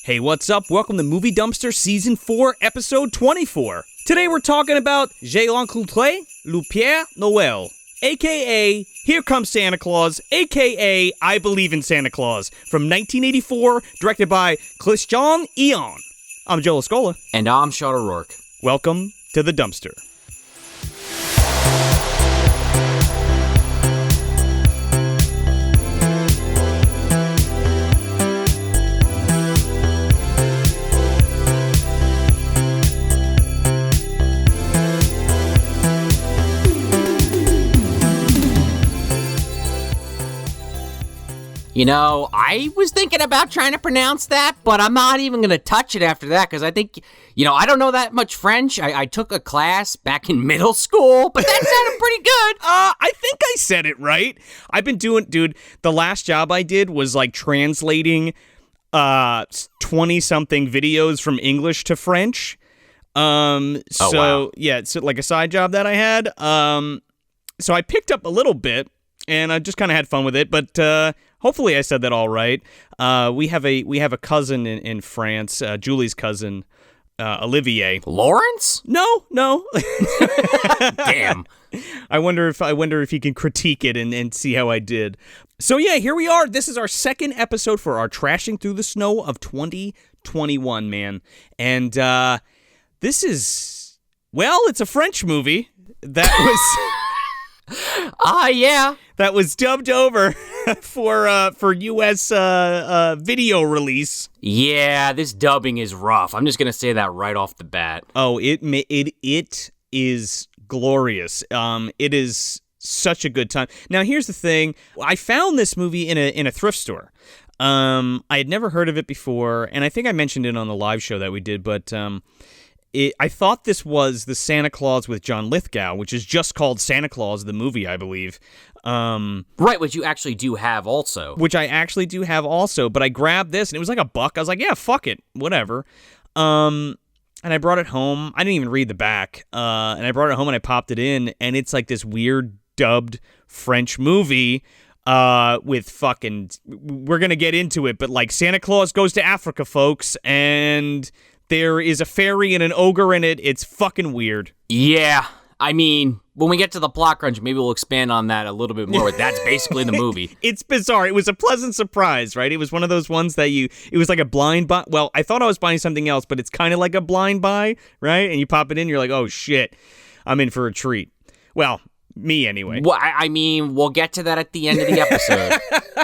Hey, what's up? Welcome to Movie Dumpster Season 4, Episode 24. Today we're talking about J'ai rencontré le Père Noël, a.k.a. Here Comes Santa Claus, a.k.a. I Believe in Santa Claus, from 1984, directed by Christian Ion. I'm Joe Lascola. And I'm Sean O'Rourke. Welcome to the Dumpster. You know, I was thinking about trying to pronounce that, but I'm not even going to touch it after that, because I think, I don't know that much French. I took a class back in middle school, but that sounded pretty good. I think I said it right. I've been doing, dude, the last job I did was like translating 20-something videos from English to French. Wow. Yeah, it's like a side job that I had. So I picked up a little bit, and I just kind of had fun with it, but hopefully I said that all right. We have a cousin in France, Julie's cousin, Olivier. Lawrence? No. Damn. I wonder if he can critique it and see how I did. So yeah, here we are. This is our second episode for our Trashing Through the Snow of 2021, man. And this is, well, it's a French movie that was yeah. That was dubbed over for U.S. Video release. Yeah, this dubbing is rough. I'm just gonna say that right off the bat. Oh, it is glorious. It is such a good time. Now, here's the thing. I found this movie in a thrift store. I had never heard of it before, and I think I mentioned it on the live show that we did, but I thought this was the Santa Claus with John Lithgow, which is just called Santa Claus, the movie, I believe. Right, which you actually do have also. Which I actually do have also, but I grabbed this, and it was like $1. I was like, yeah, fuck it, whatever. And I brought it home. I didn't even read the back. And I brought it home, and I popped it in, and it's like this weird dubbed French movie with fucking... We're going to get into it, but like Santa Claus goes to Africa, folks, and... there is a fairy and an ogre in it. It's fucking weird. Yeah. I mean, when we get to the plot crunch, maybe we'll expand on that a little bit more. That's basically the movie. It's bizarre. It was a pleasant surprise, right? It was one of those ones that it was like a blind buy. Well, I thought I was buying something else, but it's kind of like a blind buy, right? And you pop it in, you're like, oh shit, I'm in for a treat. Well, me anyway. Well, I mean, we'll get to that at the end of the episode.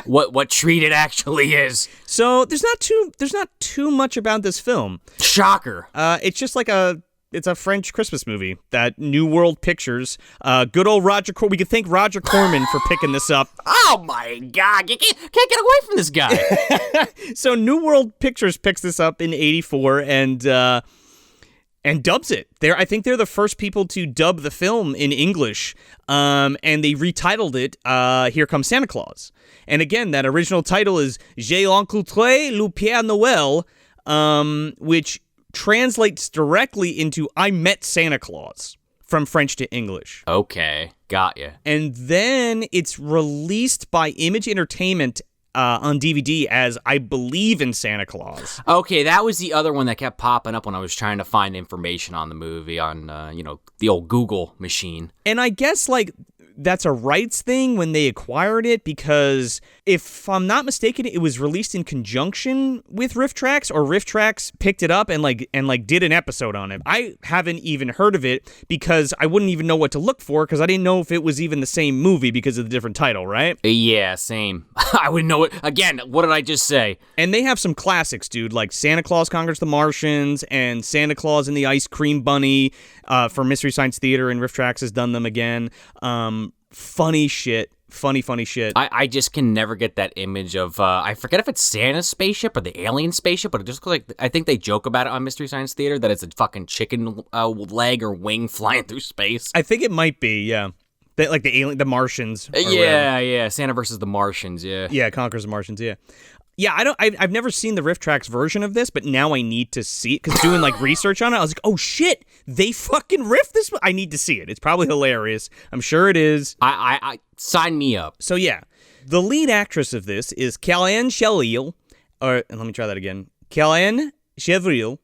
what treat it actually is. So there's not too much about this film. Shocker. It's just like it's a French Christmas movie that New World Pictures, good old Roger. We could thank Roger Corman for picking this up. Oh my God, you can't get away from this guy. So New World Pictures picks this up in '84 and dubs it. I think they're the first people to dub the film in English, and they retitled it Here Comes Santa Claus. And again, that original title is J'ai rencontré le Père Noël, which translates directly into I Met Santa Claus from French to English. Okay, got ya. And then it's released by Image Entertainment on DVD as I Believe in Santa Claus. Okay, that was the other one that kept popping up when I was trying to find information on the movie on, the old Google machine. And I guess, that's a rights thing when they acquired it, because if I'm not mistaken, it was released in conjunction with Riff Tracks, or Riff Tracks picked it up and did an episode on it. I haven't even heard of it because I wouldn't even know what to look for, because I didn't know if it was even the same movie because of the different title, right? Yeah, same. I wouldn't know it. Again, what did I just say? And they have some classics, dude, like Santa Claus Conquers the Martians and Santa Claus and the Ice Cream Bunny for Mystery Science Theater, and Riff Tracks has done them again. Funny shit. Funny shit. I just can never get that image of, I forget if it's Santa's spaceship or the alien spaceship, but it just looks like, I think they joke about it on Mystery Science Theater, that it's a fucking chicken leg or wing flying through space. I think it might be, yeah. Like the Martians. Yeah. Santa versus the Martians, yeah. Yeah, Conquers the Martians, yeah. Yeah, I've never seen the Riff Tracks version of this, but now I need to see it, because doing research on it, I was like, oh shit, they fucking riff this. I need to see it. It's probably hilarious. I'm sure it is. I sign me up. So yeah, the lead actress of this is Karen Chéryl, or let me try that again. Karen Chéryl.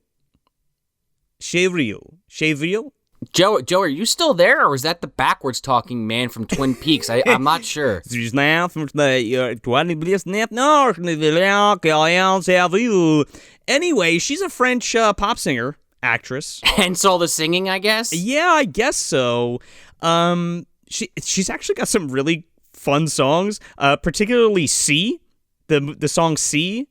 Joe, are you still there, or is that the backwards talking man from Twin Peaks? I'm not sure. Anyway, she's a French pop singer, actress. Hence all the singing, I guess? Yeah, I guess so. She's actually got some really fun songs, particularly C, the song C.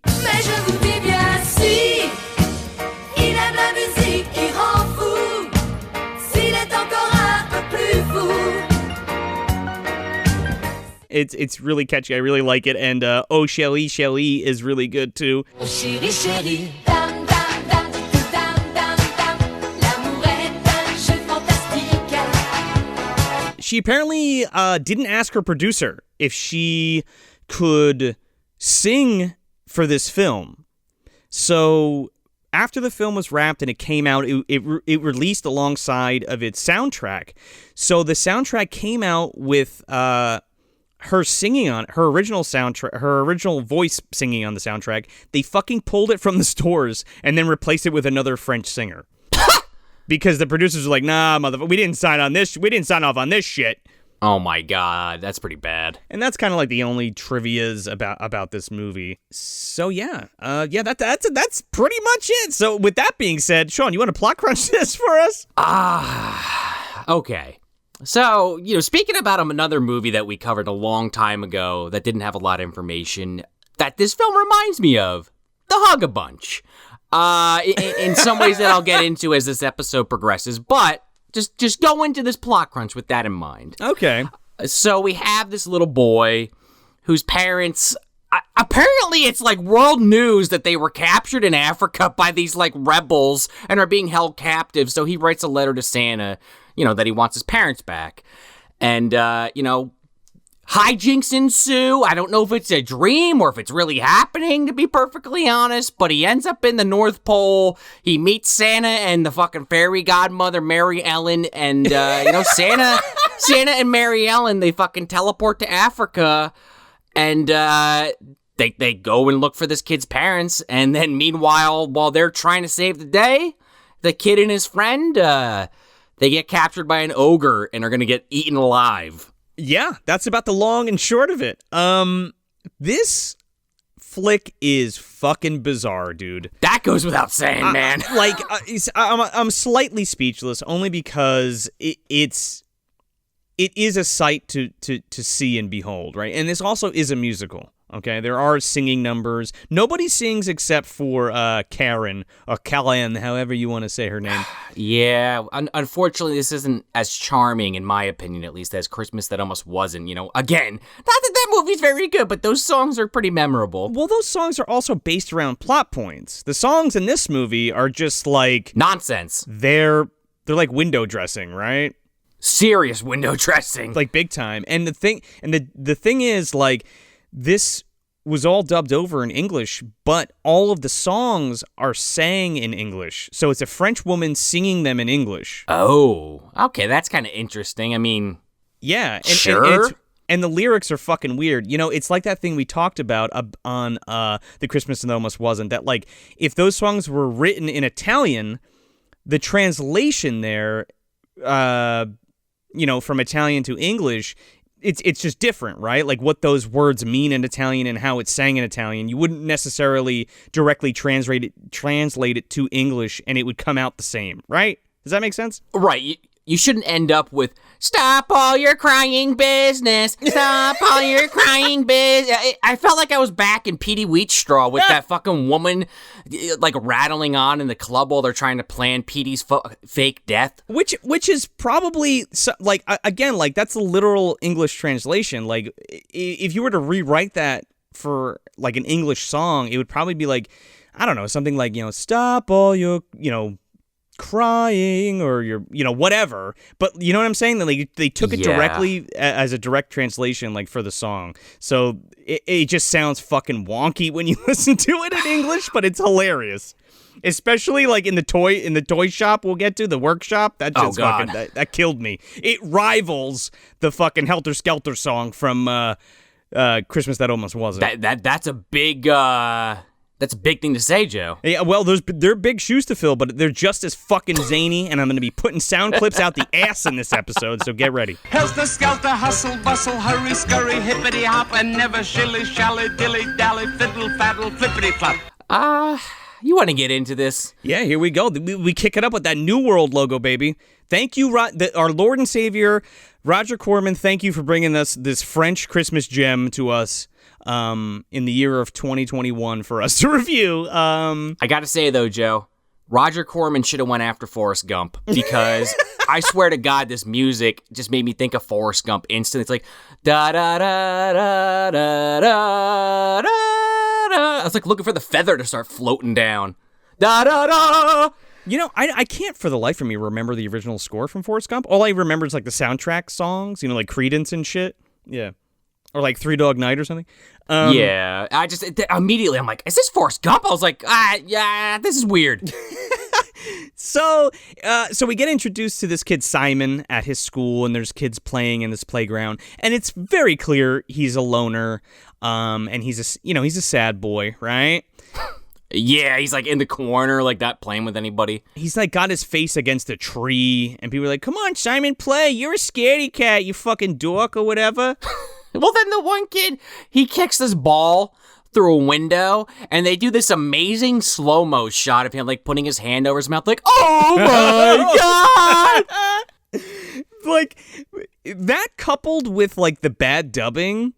It's really catchy. I really like it. And Oh Chérie, Chérie is really good too. Oh chérie, chérie. She apparently didn't ask her producer if she could sing for this film. So after the film was wrapped and it came out, it released alongside of its soundtrack. So the soundtrack came out with her singing on her original soundtrack, her original voice singing on the soundtrack. They fucking pulled it from the stores and then replaced it with another French singer. Because the producers were like, nah, motherfucker, we didn't sign off on this shit. Oh my god, that's pretty bad. And that's kind of like the only trivias about this movie. So yeah, that's pretty much it. So with that being said, Sean, you want to plot crunch this for us? Okay. So, speaking about another movie that we covered a long time ago that didn't have a lot of information, that this film reminds me of, The Hug-a-Bunch. In some ways that I'll get into as this episode progresses, but just go into this plot crunch with that in mind. Okay. So we have this little boy whose parents, apparently it's like world news that they were captured in Africa by these like rebels and are being held captive. So he writes a letter to Santa, that he wants his parents back. And, hijinks ensue. I don't know if it's a dream or if it's really happening, to be perfectly honest, but he ends up in the North Pole. He meets Santa and the fucking fairy godmother, Mary Ellen, and, Santa and Mary Ellen, they fucking teleport to Africa, and, they go and look for this kid's parents, and then meanwhile, while they're trying to save the day, the kid and his friend, they get captured by an ogre and are gonna get eaten alive. Yeah, that's about the long and short of it. This flick is fucking bizarre, dude. That goes without saying, man. I'm slightly speechless, only because it is a sight to see and behold, right? And this also is a musical. Okay, there are singing numbers. Nobody sings except for Karen, or Karen, however you want to say her name. Yeah, unfortunately, this isn't as charming, in my opinion, at least, as Christmas That Almost Wasn't. Again, not that movie's very good, but those songs are pretty memorable. Well, those songs are also based around plot points. The songs in this movie are just like... nonsense. They're like window dressing, right? Serious window dressing. Like, big time. And the thing is, like... This was all dubbed over in English, but all of the songs are sang in English. So it's a French woman singing them in English. Oh, okay, that's kind of interesting. I mean, yeah, sure. And the lyrics are fucking weird. It's like that thing we talked about on The Christmas That Almost Wasn't, that like if those songs were written in Italian, the translation there, from Italian to English, it's just different, right? Like what those words mean in Italian and how it's sang in Italian. You wouldn't necessarily directly translate it to English and it would come out the same, right? Does that make sense? Right. You shouldn't end up with, stop all your crying business, stop all your crying business. I felt like I was back in Petey Wheatstraw with that fucking woman like rattling on in the club while they're trying to plan Petey's fake death. Which is probably, like, again, like that's a literal English translation. Like if you were to rewrite that for like an English song, it would probably be like, I don't know, something like, stop all your, crying or your whatever, but you know what I'm saying, that like they took it directly as a direct translation, like for the song, so it just sounds fucking wonky when you listen to it in English, but it's hilarious, especially like in the toy shop we'll get to, the workshop. That just fucking that killed me. It rivals the fucking Helter Skelter song from Christmas That Almost Wasn't. That's a big That's a big thing to say, Joe. Yeah, well, they're big shoes to fill, but they're just as fucking zany, and I'm going to be putting sound clips out the ass in this episode, so get ready. Helter-skelter, hustle, bustle, hurry, scurry, hippity-hop, and never shilly-shally, dilly-dally, fiddle-faddle, flippity-flop. You want to get into this? Yeah, here we go. We kick it up with that New World logo, baby. Thank you, our Lord and Savior, Roger Corman, thank you for bringing us this French Christmas gem to us. In the year of 2021 for us to review. I gotta say, though, Joe, Roger Corman should have went after Forrest Gump, because I swear to God, this music just made me think of Forrest Gump instantly. It's like, da-da-da-da-da-da-da-da. I was like looking for the feather to start floating down. Da-da-da! You know, I can't for the life of me remember the original score from Forrest Gump. All I remember is like the soundtrack songs, you know, like Creedence and shit. Yeah. Or like Three Dog Night or something. Yeah, I just immediately I'm like, is this Forrest Gump? I was like, yeah, this is weird. So we get introduced to this kid Simon at his school, and there's kids playing in this playground, and it's very clear he's a loner, and he's a sad boy, right? Yeah, he's like in the corner, like not playing with anybody. He's like got his face against a tree, and people are like, "Come on, Simon, play. You're a scaredy cat, you fucking dork or whatever." Well, then the one kid, he kicks this ball through a window, and they do this amazing slow-mo shot of him, like, putting his hand over his mouth, like, oh my God! Like, that coupled with, like, the bad dubbing,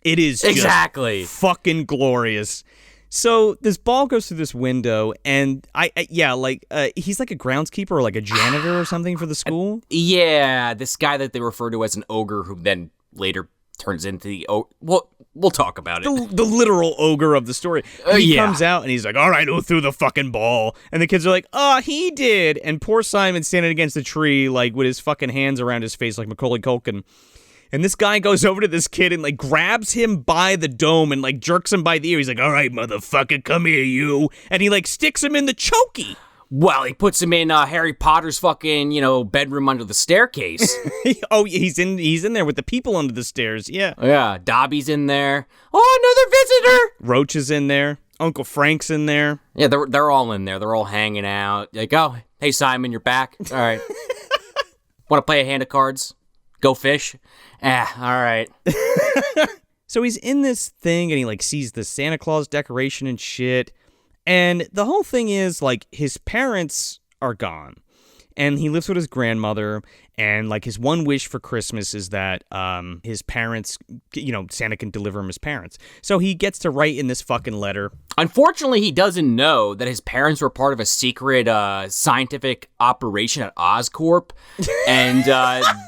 it is exactly just fucking glorious. So this ball goes through this window, and he's like a groundskeeper or like a janitor or something for the school. Yeah, this guy that they refer to as an ogre, who then later turns into the we'll talk about it. The literal ogre of the story. He comes out and he's like, all right, who threw the fucking ball? And the kids are like, oh, he did. And poor Simon's standing against the tree, like with his fucking hands around his face like Macaulay Culkin. And this guy goes over to this kid and like grabs him by the dome and like jerks him by the ear. He's like, all right, motherfucker, come here, you. And he like sticks him in the chokey. Well, he puts him in Harry Potter's fucking, bedroom under the staircase. Oh, he's in there with the people under the stairs, yeah. Yeah, Dobby's in there. Oh, another visitor! Roach is in there. Uncle Frank's in there. Yeah, they're all in there. They're all hanging out. Like, oh, hey, Simon, you're back? All right. Want to play a hand of cards? Go fish? All right. So he's in this thing, and he, like, sees the Santa Claus decoration and shit. And the whole thing is, like, his parents are gone. And he lives with his grandmother. And, like, his one wish for Christmas is that his parents, Santa can deliver him his parents. So he gets to write in this fucking letter. Unfortunately, he doesn't know that his parents were part of a secret scientific operation at Oscorp. And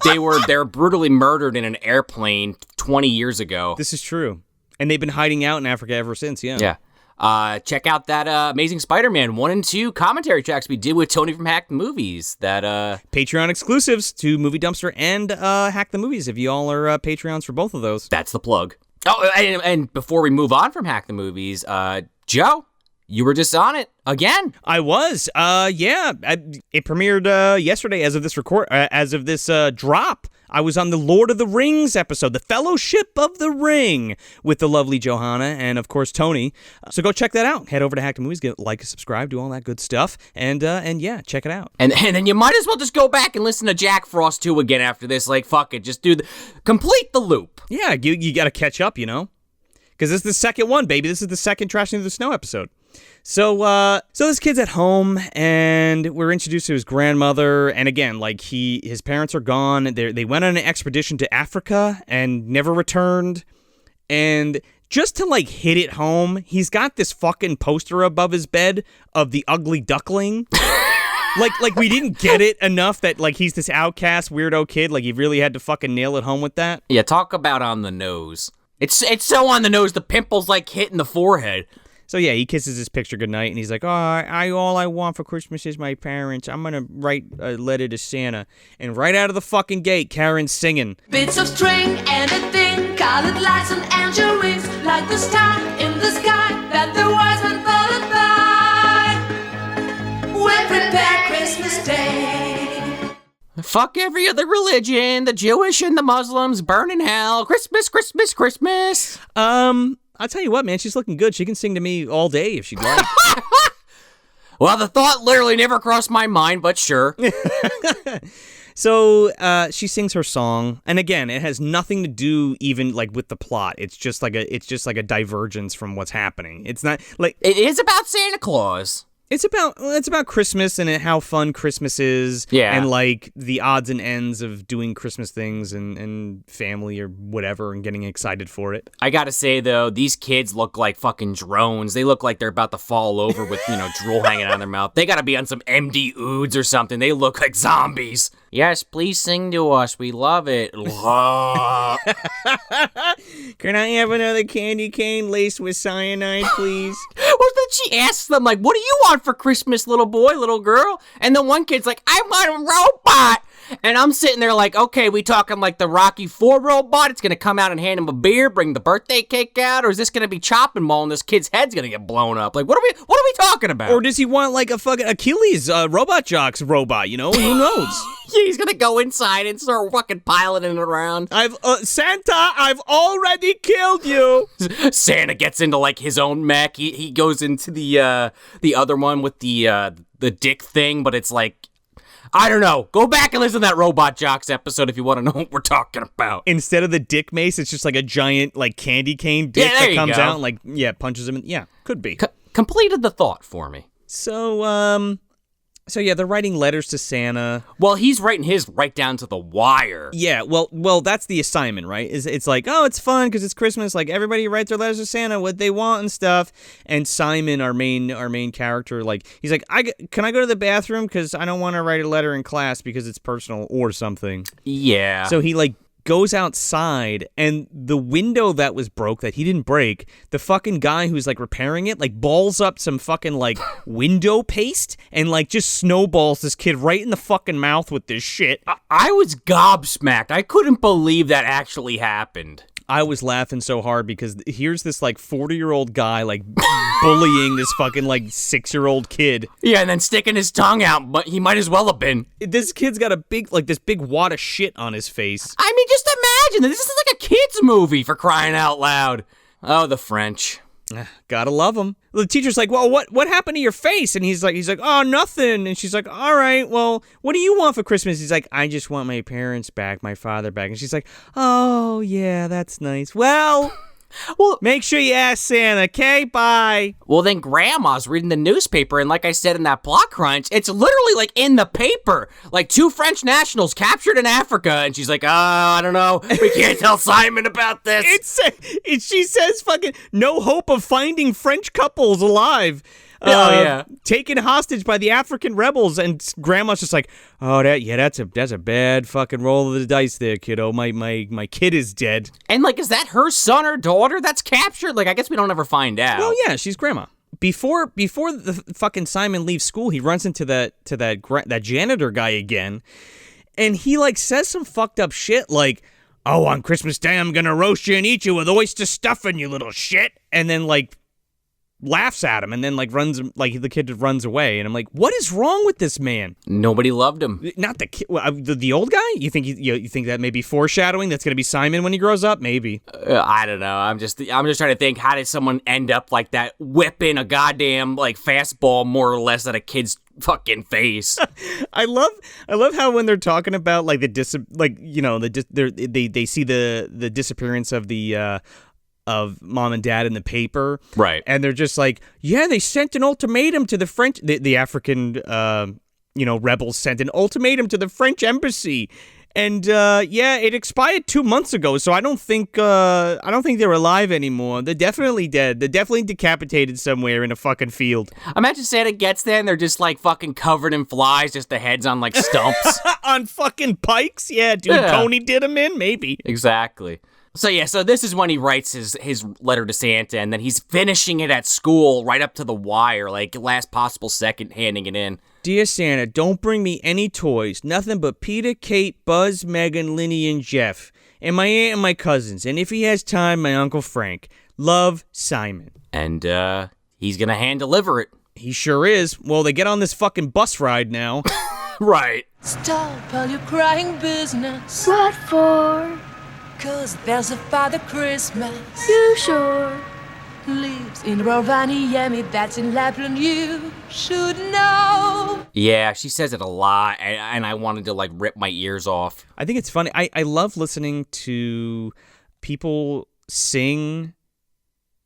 they were brutally murdered in an airplane 20 years ago. This is true. And they've been hiding out in Africa ever since, yeah. Yeah. Check out that Amazing Spider-Man 1 and 2 commentary tracks we did with Tony from Hack the Movies. That Patreon exclusives to Movie Dumpster and Hack the Movies, if you all are Patreons for both of those. That's the plug. Oh, and before we move on from Hack the Movies, Joe, you were just on it again. I was. Yeah. It premiered yesterday as of this drop. I was on the Lord of the Rings episode, the Fellowship of the Ring, with the lovely Johanna and, of course, Tony. So go check that out. Head over to Hack the Movies, like, subscribe, do all that good stuff, and yeah, check it out. And then you might as well just go back and listen to Jack Frost 2 again after this. Like, fuck it, just complete the loop. Yeah, you got to catch up, because this is the second one, baby. This is the second Trashing Through the Snow episode. So this kid's at home, and we're introduced to his grandmother, and again, like, his parents are gone. They went on an expedition to Africa and never returned, and just to, like, hit it home, he's got this fucking poster above his bed of the ugly duckling. Like we didn't get it enough that, like, he's this outcast weirdo kid. Like, he really had to fucking nail it home with that. Yeah, talk about on the nose. It's so on the nose, the pimple's, like, hitting the forehead. So yeah, he kisses his picture goodnight, and he's like, all I want for Christmas is my parents. I'm going to write a letter to Santa. And right out of the fucking gate, Karen's singing. Bits of string and a thing, colored lights and angel wings, like the star in the sky that the wise men followed by. We'll prepare Christmas Day. Fuck every other religion, the Jewish and the Muslims burn in hell. Christmas, Christmas, Christmas. I'll tell you what, man, she's looking good. She can sing to me all day if she'd like. Well, the thought literally never crossed my mind, but sure. So she sings her song, and again, it has nothing to do even like with the plot. It's just like a divergence from what's happening. It's not like It is about Santa Claus. it's about Christmas and how fun Christmas is, Yeah. and like the odds and ends of doing Christmas things and family or whatever and getting excited for it. I gotta say, though, these kids look like fucking drones. They look like they're about to fall over with, drool hanging out of their mouth. They gotta be on some MD Oods or something. They look like zombies. Yes, please sing to us. We love it. Can I have another candy cane laced with cyanide, please? Well, then she asks them, like, what do you want for Christmas, little boy, little girl? And the one kid's like, I want a robot. And I'm sitting there like, okay, we talking like the Rocky IV robot? It's going to come out and hand him a beer, bring the birthday cake out? Or is this going to be chopping mall and this kid's head's going to get blown up? Like, what are we talking about? Or does he want like a fucking Achilles robot jocks robot, Who knows? He's going to go inside and start fucking piloting it around. Santa, I've already killed you. Santa gets into like his own mech. He goes into the other one with the dick thing, but it's like, I don't know. Go back and listen to that Robot Jocks episode if you want to know what we're talking about. Instead of the dick mace, it's just like a giant like candy cane dick that comes out and like punches him. Could be. Completed the thought for me. So yeah, they're writing letters to Santa. Well, he's writing his right down to the wire. Yeah, well, that's the assignment, right? It's like, oh, it's fun because it's Christmas. Like everybody writes their letters to Santa, what they want and stuff. And Simon, our main character, like he's like, can I go to the bathroom because I don't want to write a letter in class because it's personal or something. Yeah. So he like goes outside, and the window that was broke that he didn't break, the fucking guy who's like repairing it like balls up some fucking like window paste and like just snowballs this kid right in the fucking mouth with this shit. I was gobsmacked. I couldn't believe that actually happened. I was laughing so hard because here's this like 40-year-old guy like bullying this fucking like 6-year-old kid. Yeah, and then sticking his tongue out, but he might as well have been. This kid's got this big wad of shit on his face. I mean, just imagine, this is like a kid's movie, for crying out loud. Oh, the French. Gotta love him. The teacher's like, well, what happened to your face? And he's like, oh, nothing. And she's like, all right, well, what do you want for Christmas? He's like, I just want my parents back, my father back. And she's like, oh, yeah, that's nice. Well, make sure you ask Santa, okay? Bye. Well, then Grandma's reading the newspaper, and like I said in that plot crunch, it's literally like in the paper. Like 2 French nationals captured in Africa, and she's like, I don't know. We can't tell Simon about this. She says fucking no hope of finding French couples alive. Taken hostage by the African rebels, and Grandma's just like, oh, that's a bad fucking roll of the dice there, kiddo. My kid is dead. And like, is that her son or daughter that's captured? Like, I guess we don't ever find out. Well, yeah, she's Grandma. Before the fucking Simon leaves school, he runs into that janitor guy again, and he like says some fucked up shit like, oh, on Christmas Day I'm gonna roast you and eat you with oyster stuffing, you little shit, and then like laughs at him and then like runs, like the kid runs away, and I'm like, what is wrong with this man? Nobody loved him. Not the kid, the old guy. You think you think that may be foreshadowing? That's gonna be Simon when he grows up, maybe. I don't know. I'm just trying to think, how did someone end up like that, whipping a goddamn like fastball more or less at a kid's fucking face? I love how when they're talking about like they see the disappearance of the of mom and dad in the paper. Right. And they're just like, yeah, they sent an ultimatum to the French, the African, rebels sent an ultimatum to the French embassy. And, it expired 2 months ago, so I don't think they're alive anymore. They're definitely dead. They're definitely decapitated somewhere in a fucking field. Imagine Santa gets there and they're just, like, fucking covered in flies, just the heads on, like, stumps. On fucking pikes? Yeah, dude, yeah. Tony did them in? Maybe. Exactly. So this is when he writes his letter to Santa, and then he's finishing it at school right up to the wire, like last possible second handing it in. Dear Santa, don't bring me any toys. Nothing but Peter, Kate, Buzz, Megan, Linny, and Jeff. And my aunt and my cousins. And if he has time, my Uncle Frank. Love, Simon. And he's gonna hand deliver it. He sure is. Well, they get on this fucking bus ride now. Right. Stop all your crying business. What for? 'Cause there's a Father Christmas. You sure? lives in Rovaniemi, that's in Lapland, you should know. Yeah, she says it a lot, and I wanted to, like, rip my ears off. I think it's funny. I love listening to people sing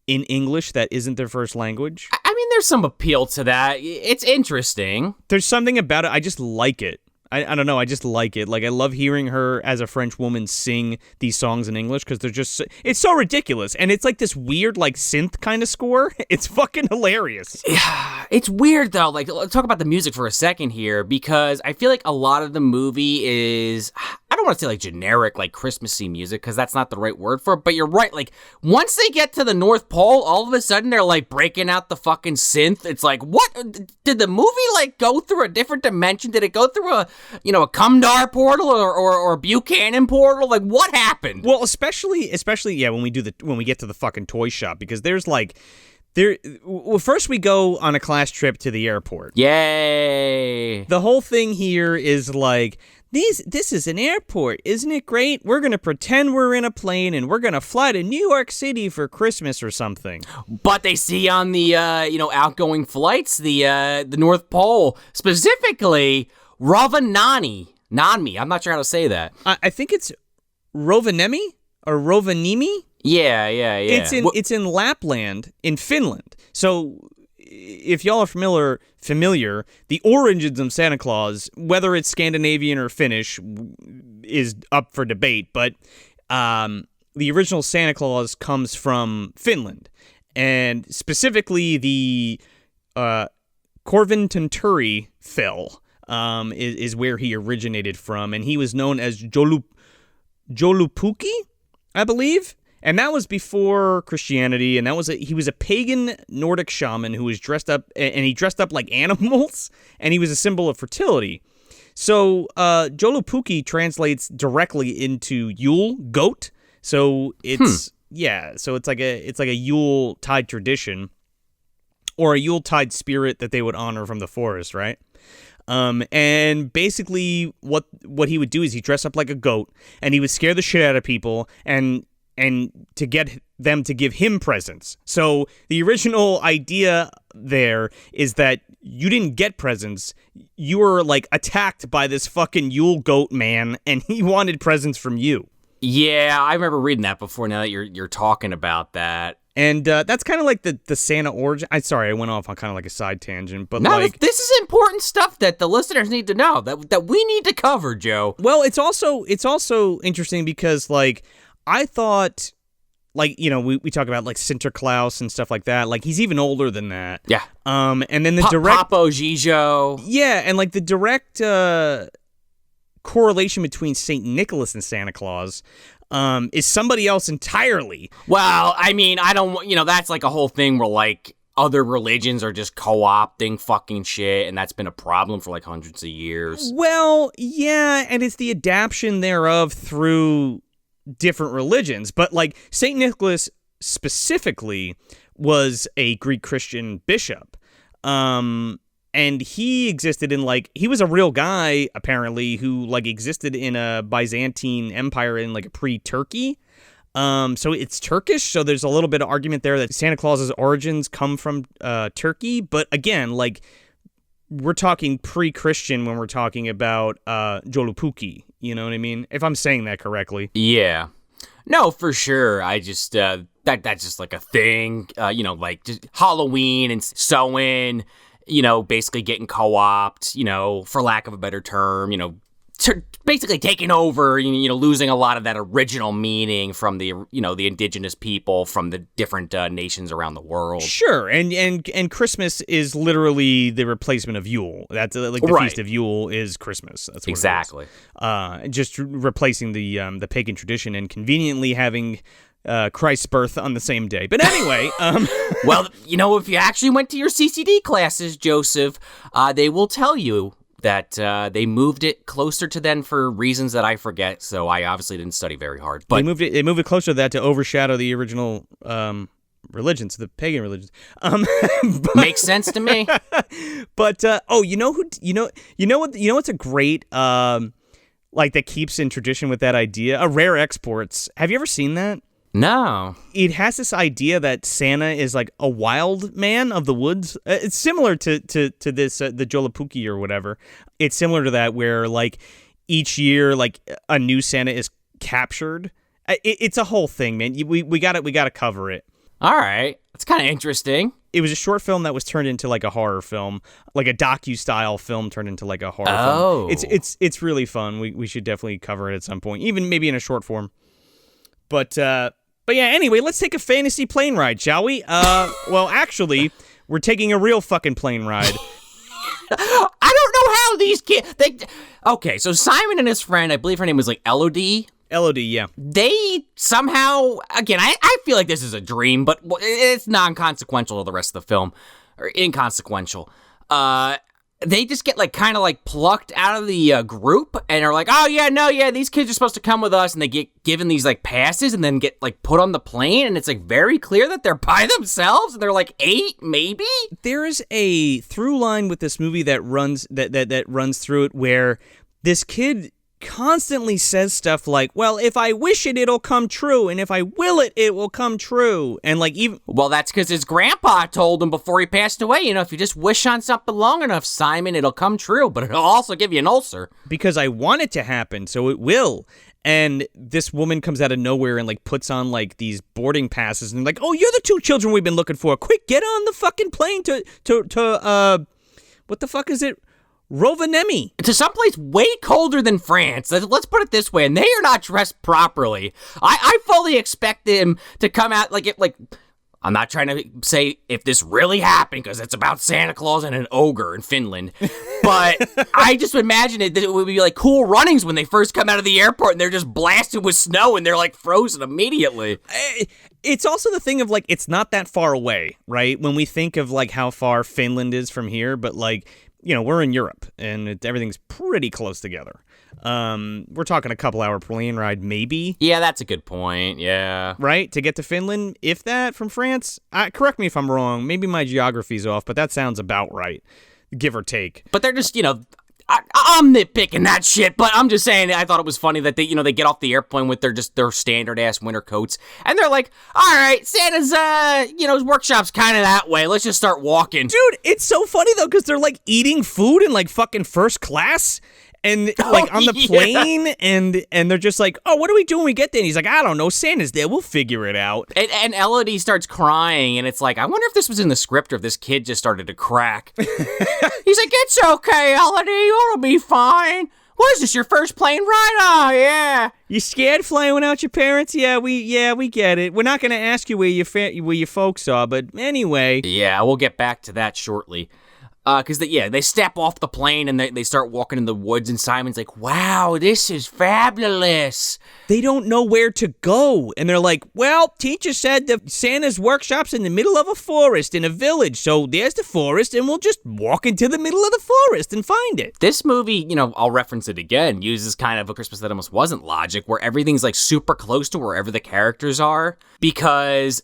in English that isn't their first language. I mean, there's some appeal to that. It's interesting. There's something about it. I just like it. I don't know. I just like it. Like, I love hearing her as a French woman sing these songs in English because they're just, it's so ridiculous. And it's like this weird, like, synth kind of score. It's fucking hilarious. Yeah, it's weird, though. Like, let's talk about the music for a second here, because I feel like a lot of the movie is, I don't want to say, like, generic, like, Christmassy music, because that's not the right word for it. But you're right. Like, once they get to the North Pole, all of a sudden they're, like, breaking out the fucking synth. It's like, what? Did the movie, like, go through a different dimension? Did it go through a Kumdar portal or a Buchanan portal? Like, what happened? Well, especially, yeah, when we get to the fucking toy shop, because there's like, first we go on a class trip to the airport. Yay! The whole thing here is like, this is an airport, isn't it great? We're gonna pretend we're in a plane and we're gonna fly to New York City for Christmas or something. But they see on the outgoing flights the North Pole, specifically Rovaniemi. I'm not sure how to say that. I think it's Rovaniemi or Rovaniemi. Yeah. It's in Lapland in Finland. So if y'all are familiar, the origins of Santa Claus, whether it's Scandinavian or Finnish, is up for debate. But the original Santa Claus comes from Finland, and specifically the Korventunturi fell. Is where he originated from, and he was known as Joulupuki, I believe, and that was before Christianity, and he was a pagan Nordic shaman who was dressed up like animals, and he was a symbol of fertility. So Joulupuki translates directly into Yule, goat. So it's so it's like a Yule-tide tradition, or a Yule-tide spirit that they would honor from the forest, right? And basically what he would do is he'd dress up like a goat, and he would scare the shit out of people and to get them to give him presents. So the original idea there is that you didn't get presents. You were like attacked by this fucking Yule goat man, and he wanted presents from you. Yeah, I remember reading that before, now that you're talking about that. And that's kind of like the Santa origin. I went off on kind of like a side tangent, but no, this is important stuff that the listeners need to know, that we need to cover, Joe. Well, it's also interesting because, like, I thought, like, we talk about like Sinterklaas and stuff like that. Like, he's even older than that. Yeah. And then the direct Papo Gijo. Yeah, and like the direct correlation between Saint Nicholas and Santa Claus is somebody else entirely. Well, I mean, I don't, that's like a whole thing where, like, other religions are just co-opting fucking shit, and that's been a problem for, like, hundreds of years. Well, yeah, and it's the adaptation thereof through different religions. But, like, St. Nicholas specifically was a Greek Christian bishop. And he existed in, like, he was a real guy, apparently, who, like, existed in a Byzantine empire in, like, a pre-Turkey. So it's Turkish, so there's a little bit of argument there that Santa Claus's origins come from Turkey. But again, like, we're talking pre-Christian when we're talking about Joulupuki, you know what I mean? If I'm saying that correctly. Yeah. No, for sure. I just, that's just, like, a thing, like, just Halloween and sewing, basically getting co-opted, for lack of a better term, basically taking over, losing a lot of that original meaning from the, the indigenous people from the different nations around the world. Sure, and Christmas is literally the replacement of Yule. That's like the Feast of Yule is Christmas. That's what exactly. It is. Just replacing the pagan tradition and conveniently having Christ's birth on the same day. But anyway, well, if you actually went to your CCD classes, Joseph, they will tell you that they moved it closer to then for reasons that I forget. So I obviously didn't study very hard. But they moved it closer to that to overshadow the original religions, the pagan religions. Makes sense to me. But what's a great like that keeps in tradition with that idea? Rare Exports. Have you ever seen that? No. It has this idea that Santa is like a wild man of the woods. It's similar to this, the Jolapuki or whatever. It's similar to that where like each year like a new Santa is captured. It's a whole thing, man. We got to cover it. All right. That's kind of interesting. It was a short film that was turned into like a horror film, like a docu-style film turned into like a horror film. It's really fun. We should definitely cover it at some point, even maybe in a short form. But yeah, anyway, let's take a fantasy plane ride, shall we? Well, actually, we're taking a real fucking plane ride. I don't know how these kids... Okay, so Simon and his friend, I believe her name was like Elodie. Elodie, yeah. They somehow... Again, I feel like this is a dream, but it's non-consequential to the rest of the film. Or inconsequential. They just get like kind of like plucked out of the group and are like, oh yeah, these kids are supposed to come with us, and they get given these like passes and then get like put on the plane, and it's like very clear that they're by themselves and they're like 8 maybe. There is a through line with this movie that runs that runs through it where this kid constantly says stuff like, well, if I wish it, it'll come true, and if I will it, it will come true. And like even... Well, that's because his grandpa told him before he passed away, if you just wish on something long enough, Simon, it'll come true, but it'll also give you an ulcer. Because I want it to happen, so it will. And this woman comes out of nowhere and like puts on like these boarding passes and like, oh, you're the 2 children we've been looking for. Quick, get on the fucking plane to what the fuck is it? Rovaniemi. To someplace way colder than France. Let's put it this way, and they are not dressed properly. I fully expect them to come out like I'm not trying to say if this really happened, because it's about Santa Claus and an ogre in Finland, but I just imagine that it would be like Cool Runnings when they first come out of the airport and they're just blasted with snow and they're like frozen immediately. It's also the thing of like, it's not that far away, right? When we think of like how far Finland is from here, but like, we're in Europe, and everything's pretty close together. We're talking a couple-hour plane ride, maybe. Yeah, that's a good point, yeah. Right? To get to Finland, if that, from France? Correct me if I'm wrong. Maybe my geography's off, but that sounds about right, give or take. But they're just, I'm nitpicking that shit, but I'm just saying I thought it was funny that they get off the airplane with their standard ass winter coats, and they're like, all right, Santa's his workshop's kind of that way. Let's just start walking. Dude, it's so funny though, because they're like eating food in like fucking first class. And like on the plane, and they're just like, oh, what do we do when we get there? And he's like, I don't know, Santa's there, we'll figure it out. And Elodie starts crying, and it's like, I wonder if this was in the script or if this kid just started to crack. He's like, it's okay, Elodie, it'll be fine. What is this, your first plane ride? Oh, yeah. You scared flying without your parents? Yeah, we get it. We're not going to ask you where your folks are, but anyway. Yeah, we'll get back to that shortly. Because they step off the plane and they start walking in the woods, and Simon's like, wow, this is fabulous. They don't know where to go. And they're like, well, teacher said that Santa's workshop's in the middle of a forest in a village. So there's the forest, and we'll just walk into the middle of the forest and find it. This movie, I'll reference it again, uses kind of a Christmas That Almost Wasn't logic, where everything's like super close to wherever the characters are, because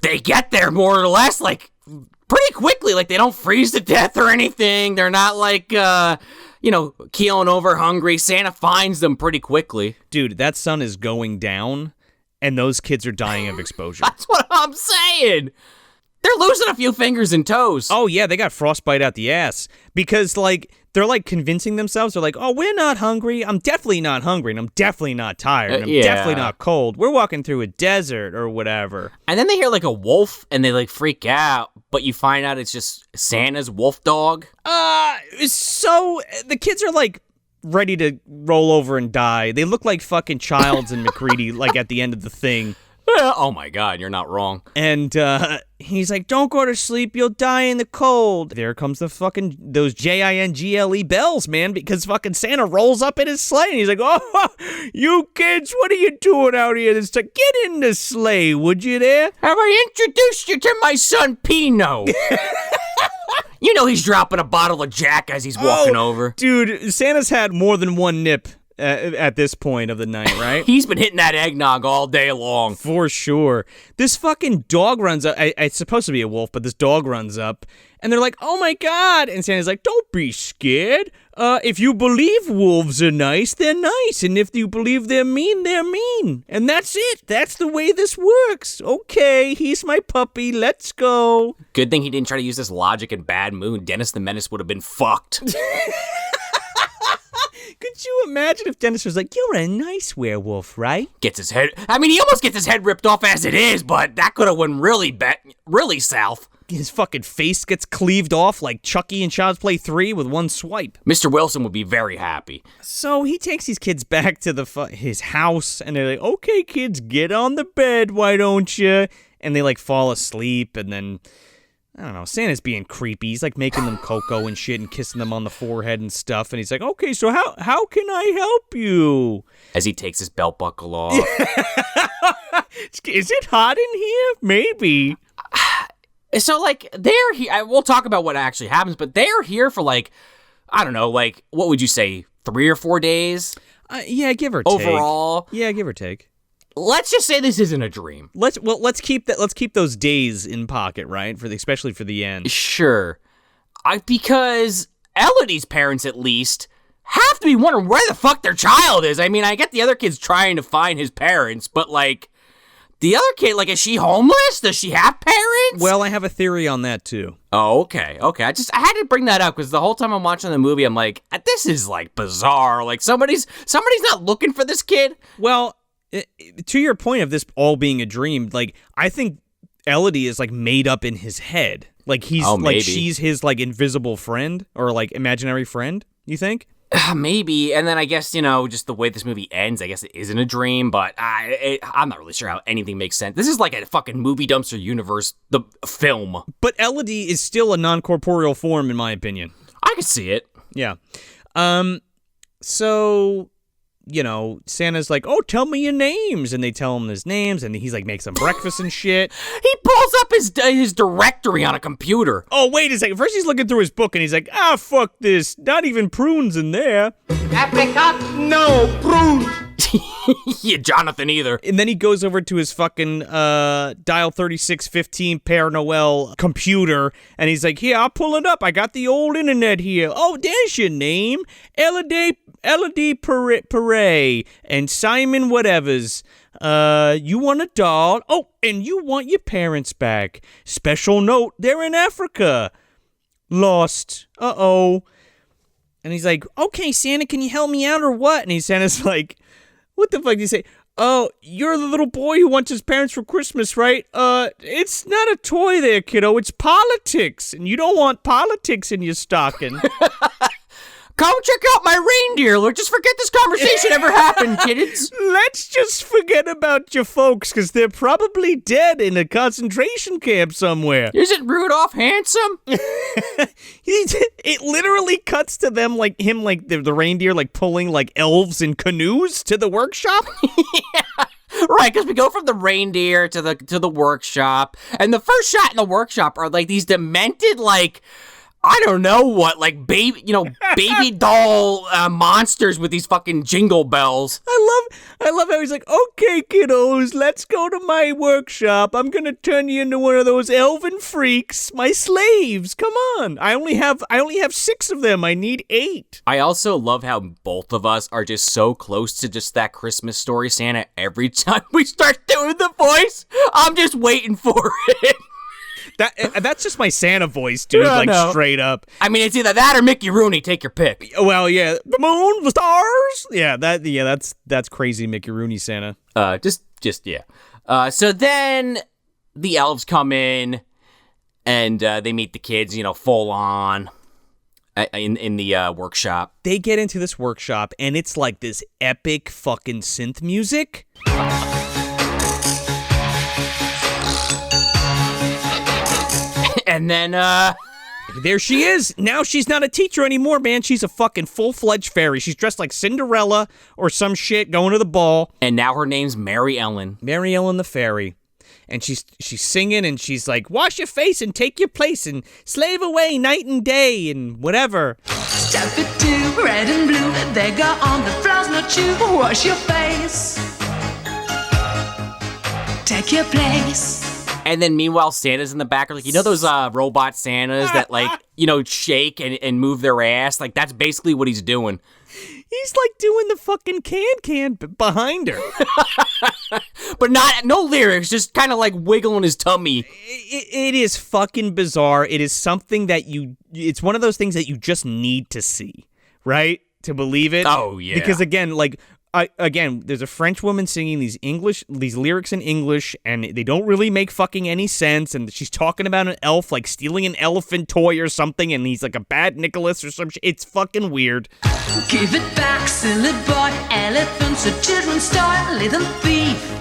they get there more or less like pretty quickly. Like, they don't freeze to death or anything. They're not like, keeling over hungry. Santa finds them pretty quickly. Dude, that sun is going down, and those kids are dying of exposure. That's what I'm saying. They're losing a few fingers and toes. Oh, yeah, they got frostbite out the ass. Because, like, they're, like, convincing themselves. They're like, oh, we're not hungry. I'm definitely not hungry, and I'm definitely not tired. And I'm definitely not cold. We're walking through a desert or whatever. And then they hear, like, a wolf, and they, like, freak out. But you find out it's just Santa's wolf dog. So the kids are, like, ready to roll over and die. They look like fucking Childs and McCready, like, at the end of the thing. Oh my God, you're not wrong. And he's like, don't go to sleep, you'll die in the cold. There comes those JINGLE bells, man, because fucking Santa rolls up in his sleigh, and he's like, oh, you kids, what are you doing out here? It's like, get in the sleigh, would you there? Have I introduced you to my son, Pino? He's dropping a bottle of Jack as he's walking over. Dude, Santa's had more than one nip at this point of the night, right? He's been hitting that eggnog all day long. For sure. This fucking dog runs up. It's supposed to be a wolf, but this dog runs up, and they're like, oh my God. And Santa's like, don't be scared. If you believe wolves are nice, they're nice. And if you believe they're mean, they're mean. And that's it. That's the way this works. Okay, he's my puppy. Let's go. Good thing he didn't try to use this logic in Bad Moon. Dennis the Menace would have been fucked. Could you imagine if Dennis was like, you're a nice werewolf, right? Gets his head... I mean, he almost gets his head ripped off as it is, but that could have went really south. His fucking face gets cleaved off like Chucky in Child's Play 3 with one swipe. Mr. Wilson would be very happy. So he takes these kids back to his house, and they're like, okay, kids, get on the bed, why don't you? And they, like, fall asleep, and then... I don't know, Santa's being creepy. He's like making them cocoa and shit and kissing them on the forehead and stuff. And he's like, okay, so how can I help you? As he takes his belt buckle off. Is it hot in here? Maybe. So, like, they're here. We'll talk about what actually happens, but they're here for, like, I don't know, like, what would you say, 3 or 4 days? Yeah, give or take. Overall? Yeah, give or take. Let's just say this isn't a dream. Let's keep those days in pocket, right? Especially for the end. Sure. Because Elodie's parents, at least, have to be wondering where the fuck their child is. I mean, I get the other kid's trying to find his parents, but, like, the other kid, like, is she homeless? Does she have parents? Well, I have a theory on that, too. Oh, okay. I had to bring that up, because the whole time I'm watching the movie, I'm like, this is, like, bizarre. Like, somebody's not looking for this kid. Well... to your point of this all being a dream, like, I think Elodie is, like, made up in his head. Like, she's his, like, invisible friend or, like, imaginary friend, you think? Maybe. And then I guess, just the way this movie ends, I guess it isn't a dream, but I'm not really sure how anything makes sense. This is like a fucking movie dumpster universe, the film. But Elodie is still a non-corporeal form, in my opinion. I could see it. Yeah. So... Santa's like, oh, tell me your names. And they tell him his names, and he's like, makes them breakfast and shit. He pulls up his directory on a computer. Oh, wait a second. First he's looking through his book, and he's like, fuck this. Not even Prune's in there. Apricot? No, Prune. Yeah, Jonathan either. And then he goes over to his fucking dial 3615 Père Noël computer, and he's like, here, I'll pull it up. I got the old internet here. Oh, there's your name. Elodie Perret and Simon whatevers. You want a doll? Oh, and you want your parents back. Special note, they're in Africa. Lost. Uh-oh. And he's like, okay, Santa, can you help me out or what? And Santa's like, what the fuck did he say? Oh, you're the little boy who wants his parents for Christmas, right? It's not a toy there, kiddo. It's politics. And you don't want politics in your stocking. Come check out my reindeer. Let's just forget this conversation ever happened, kids. Let's just forget about your folks, because they're probably dead in a concentration camp somewhere. Isn't Rudolph handsome? It literally cuts to them, like him, like the reindeer, like pulling like elves in canoes to the workshop. Yeah. Right, because we go from the reindeer to the workshop, and the first shot in the workshop are like these demented, like, I don't know what, like baby doll monsters with these fucking jingle bells. I love how he's like, okay, kiddos, let's go to my workshop. I'm gonna turn you into one of those elven freaks, my slaves. Come on, I only have 6 of them. I need 8. I also love how both of us are just so close to just that Christmas Story Santa. Every time we start doing the voice, I'm just waiting for it. That's just my Santa voice, dude, straight up. I mean, it's either that or Mickey Rooney, take your pick. Well, yeah, the moon, the stars. Yeah, that's crazy Mickey Rooney Santa. Yeah. So then the elves come in and they meet the kids, full on in the workshop. They get into this workshop and it's like this epic fucking synth music. And then, there she is. Now she's not a teacher anymore, man. She's a fucking full-fledged fairy. She's dressed like Cinderella or some shit going to the ball. And now her name's Mary Ellen. Mary Ellen the fairy. And she's singing and she's like, wash your face and take your place and slave away night and day and whatever. step it too. Red and blue, they go on the floors, not you. Wash your face. Take your place. And then meanwhile, Santa's in the back. Like, you know those robot Santas that, like, you know, shake and move their ass? Like, that's basically what he's doing. He's like doing the fucking can behind her. But no lyrics, just kind of like wiggling his tummy. It is fucking bizarre. It is something that it's one of those things that you just need to see, right? To believe it. Oh, yeah. Because again, like, there's a French woman singing these lyrics in English, and they don't really make fucking any sense, and she's talking about an elf, like, stealing an elephant toy or something, and he's like a bad Nicholas or some shit. It's fucking weird. Give it back, silly boy. Elephant's a children's toy, little thief.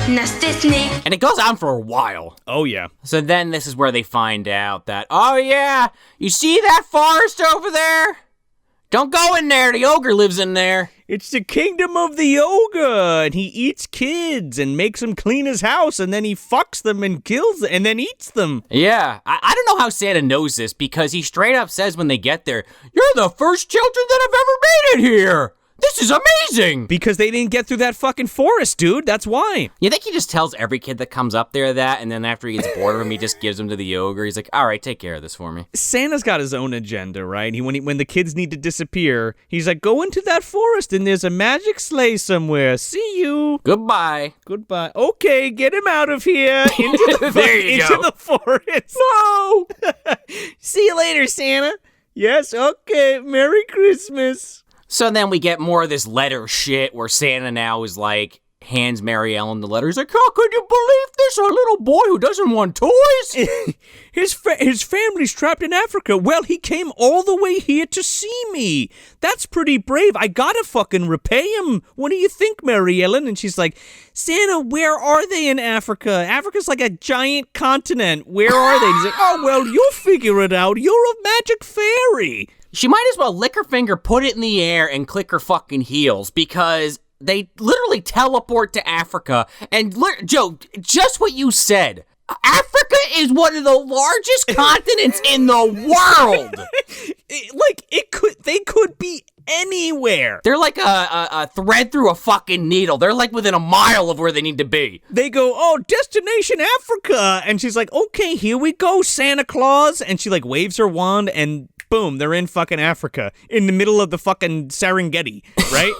Nasty snake. And it goes on for a while. Oh, yeah. So then this is where they find out that, oh, yeah, you see that forest over there? Don't go in there. The ogre lives in there. It's the kingdom of the ogre, and he eats kids and makes them clean his house, and then he fucks them and kills them and then eats them. Yeah, I don't know how Santa knows this, because he straight up says when they get there, you're the first children that have ever made it here. This is amazing! Because they didn't get through that fucking forest, dude. That's why. You think he just tells every kid that comes up there that, and then after he gets bored of him, he just gives them to the ogre? He's like, all right, take care of this for me. Santa's got his own agenda, right? When the kids need to disappear, he's like, go into that forest, and there's a magic sleigh somewhere. See you. Goodbye. Goodbye. Okay, get him out of here. Into the, There you into go. the forest. No! See you later, Santa. Yes, okay. Merry Christmas. So then we get more of this letter shit where Santa now is like, hands Mary Ellen the letter. He's like, how could you believe this? A little boy who doesn't want toys? His family's trapped in Africa. Well, he came all the way here to see me. That's pretty brave. I gotta fucking repay him. What do you think, Mary Ellen? And she's like, Santa, where are they in Africa? Africa's like a giant continent. Where are they? And he's like, oh, well, you'll figure it out. You're a magic fairy. She might as well lick her finger, put it in the air, and click her fucking heels, because they literally teleport to Africa. And, Joe, just what you said. Africa is one of the largest continents in the world. They could be anywhere. They're like a thread through a fucking needle. They're like within a mile of where they need to be. They go, oh, destination Africa. And she's like, okay, here we go, Santa Claus. And she like waves her wand and boom, they're in fucking Africa in the middle of the fucking Serengeti, right?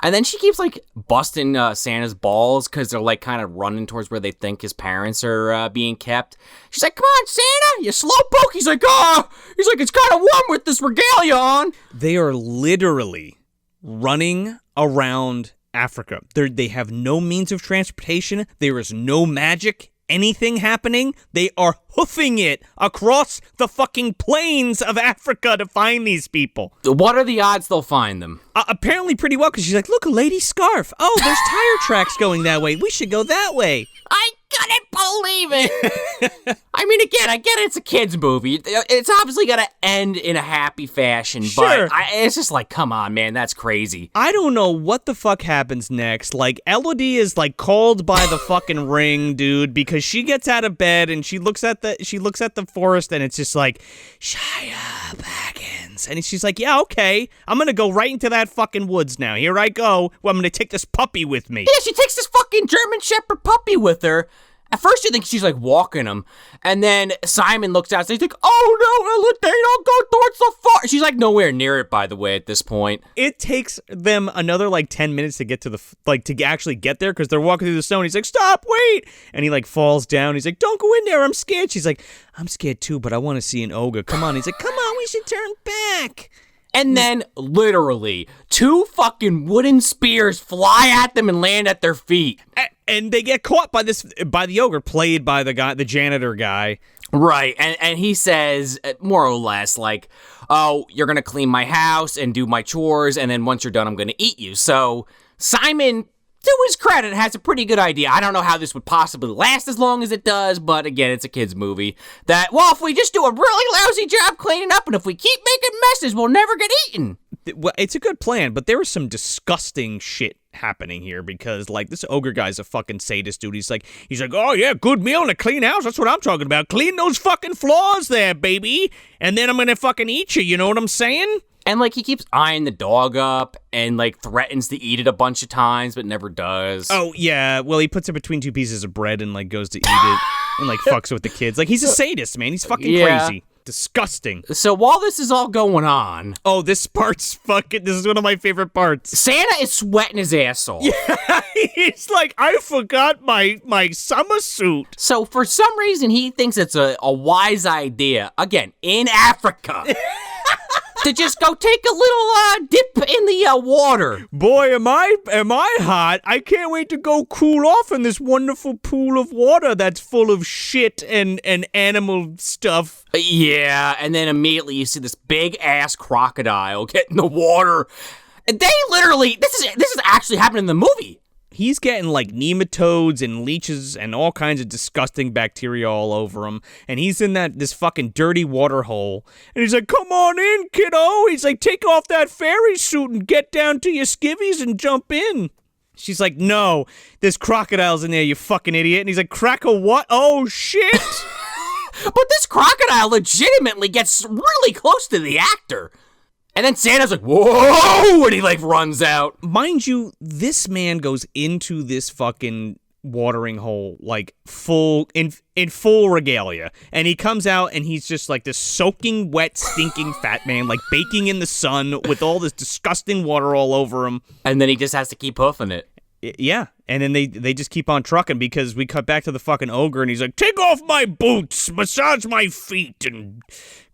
And then she keeps like busting Santa's balls because they're like kind of running towards where they think his parents are being kept. She's like, come on, Santa, you slowpoke. He's like, it's kind of warm with this regalia on. They are literally running around Africa. They have no means of transportation. There is no magic, anything happening. They are hoofing it across the fucking plains of Africa to find these people. What are the odds they'll find them? Apparently pretty well, because she's like, look, a lady's scarf. Oh, there's tire tracks going that way. We should go that way. I couldn't believe it. I mean, again, I get it. It's a kid's movie. It's obviously got to end in a happy fashion, sure. But it's just like, come on, man, that's crazy. I don't know what the fuck happens next. Like, Elodie is like called by the fucking ring, dude, because she gets out of bed and she looks at the forest and it's just like, Shia Baggins. And she's like, yeah, okay. I'm going to go right into that fucking woods now. Here I go. Well, I'm going to take this puppy with me. Yeah, she takes this fucking German Shepherd puppy with her. At first you think she's like walking him, and then Simon looks out and he's like, oh no, Elodie, don't go towards the forest. She's like nowhere near it, by the way, at this point. It takes them another like 10 minutes to get to to actually get there, because they're walking through the snow and he's like, stop, wait. And he like falls down. He's like, don't go in there, I'm scared. She's like, I'm scared too, but I want to see an ogre. Come on. He's like, come on, we should turn back. And then, literally, 2 fucking wooden spears fly at them and land at their feet. And they get caught by the ogre, played by the janitor guy. Right, and he says, more or less, like, oh, you're gonna clean my house and do my chores, and then once you're done, I'm gonna eat you. So, Simon, to his credit, has a pretty good idea. I don't know how this would possibly last as long as it does, but again, it's a kid's movie. That, well, if we just do a really lousy job cleaning up, and if we keep making messes, we'll never get eaten. Well, it's a good plan, but there was some disgusting shit happening here because, like, this ogre guy's a fucking sadist, dude. He's like, oh, yeah, good meal and a clean house. That's what I'm talking about. Clean those fucking floors there, baby. And then I'm gonna fucking eat you. You know what I'm saying? And, like, he keeps eyeing the dog up and, like, threatens to eat it a bunch of times, but never does. Oh, yeah. Well, he puts it between two pieces of bread and, like, goes to eat it and, like, fucks with the kids. Like, he's a sadist, man. He's fucking crazy. Disgusting. So while this is all going on... Oh, this part's fucking... This is one of my favorite parts. Santa is sweating his ass off. Yeah, he's like, I forgot my summer suit. So for some reason, he thinks it's a wise idea, again, in Africa, to just go take a little dip in the water. Boy, am I hot. I can't wait to go cool off in this wonderful pool of water that's full of shit and animal stuff. Yeah, and then immediately you see this big-ass crocodile get in the water. They literally, this is actually happening in the movie. He's getting, like, nematodes and leeches and all kinds of disgusting bacteria all over him. And he's in this fucking dirty water hole. And he's like, come on in, kiddo. He's like, take off that fairy suit and get down to your skivvies and jump in. She's like, no, there's crocodiles in there, you fucking idiot. And he's like, crack a what? Oh, shit. But this crocodile legitimately gets really close to the actor. And then Santa's like, whoa, and he, like, runs out. Mind you, this man goes into this fucking watering hole, like, in full regalia. And he comes out, and he's just, like, this soaking wet, stinking fat man, like, baking in the sun with all this disgusting water all over him. And then he just has to keep hoofing it. Yeah, and then they just keep on trucking because we cut back to the fucking ogre, and he's like, take off my boots, massage my feet, and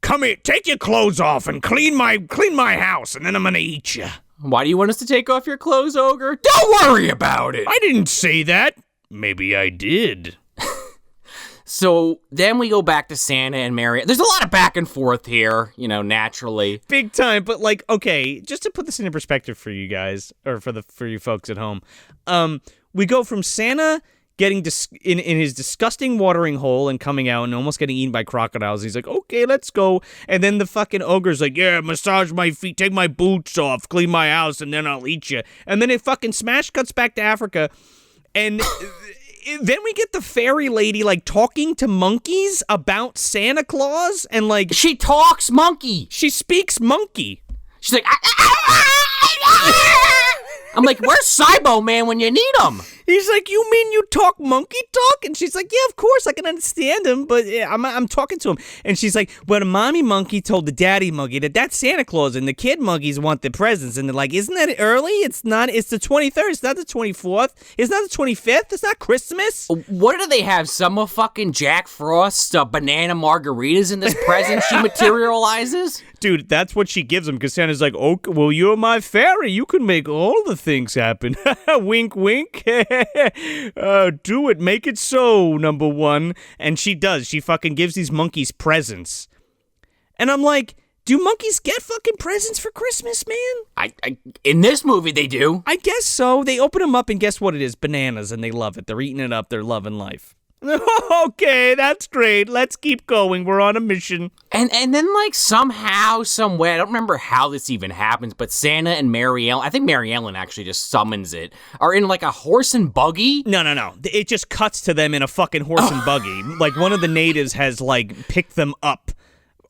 come here, take your clothes off and clean my house, and then I'm gonna eat you. Why do you want us to take off your clothes, Ogre? Don't worry about it. I didn't say that. Maybe I did. So then we go back to Santa and Mary. There's a lot of back and forth here, naturally. Big time, but, like, okay, just to put this into perspective for you guys, or for you folks at home, we go from Santa getting in his disgusting watering hole and coming out and almost getting eaten by crocodiles. He's like, okay, let's go. And then the fucking ogre's like, yeah, massage my feet, take my boots off, clean my house, and then I'll eat you. And then it fucking smash cuts back to Africa, and... Then we get the fairy lady, like, talking to monkeys about Santa Claus, and, like... She talks monkey. She speaks monkey. She's like... I'm like, where's Cybo, man, when you need him? He's like, you mean you talk monkey talk? And she's like, yeah, of course, I can understand him, but yeah, I'm talking to him. And she's like, well, the mommy monkey told the daddy monkey that that's Santa Claus, and the kid monkeys want the presents. And they're like, isn't that early? It's not, it's the 23rd, it's not the 24th, it's not the 25th, it's not Christmas. What do they have, some of fucking Jack Frost's banana margaritas in this present she materializes? Dude, that's what she gives him, because Santa's like, oh, well, you're my fairy, you can make all the things happen. Wink, wink. Do it, make it so, number one. And she does. She fucking gives these monkeys presents. And I'm like, do monkeys get fucking presents for Christmas, man? In this movie, they do. I guess so. They open them up, and guess what it is? Bananas, and they love it. They're eating it up. They're loving life. Okay, that's great. Let's keep going. We're on a mission. And then, like, somehow, some way, I don't remember how this even happens, but Santa and Mary Ellen, I think Mary Ellen actually just summons it, are in, like, a horse and buggy. No. It just cuts to them in a fucking horse and buggy. Like, one of the natives has, like, picked them up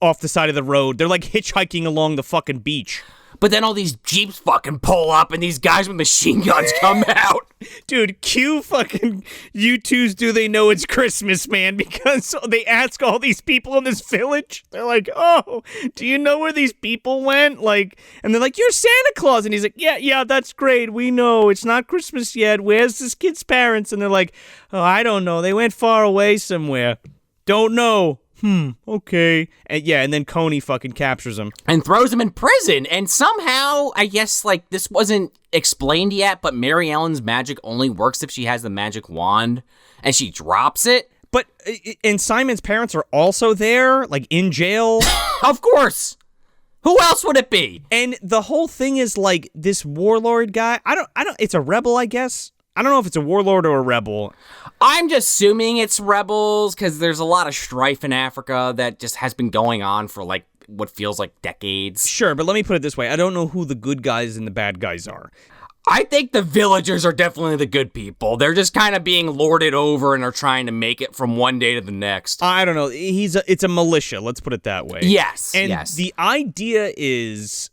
off the side of the road. They're, like, hitchhiking along the fucking beach. But then all these Jeeps fucking pull up and these guys with machine guns come out. Dude, cue fucking U2's Do They Know It's Christmas, man, because they ask all these people in this village. They're like, oh, do you know where these people went? Like, and they're like, you're Santa Claus. And he's like, yeah, that's great. We know. It's not Christmas yet. Where's this kid's parents? And they're like, oh, I don't know. They went far away somewhere. Don't know. Okay. And then Coney fucking captures him. And throws him in prison. And somehow, I guess, like, this wasn't explained yet, but Mary Ellen's magic only works if she has the magic wand. And she drops it. But, and Simon's parents are also there, like, in jail. Of course. Who else would it be? And the whole thing is, like, this warlord guy. I don't, it's a rebel, I guess. I don't know if it's a warlord or a rebel. I'm just assuming it's rebels because there's a lot of strife in Africa that just has been going on for like what feels like decades. Sure, but let me put it this way. I don't know who the good guys and the bad guys are. I think the villagers are definitely the good people. They're just kind of being lorded over and are trying to make it from one day to the next. I don't know. It's a militia, let's put it that way. Yes, and yes. the idea is,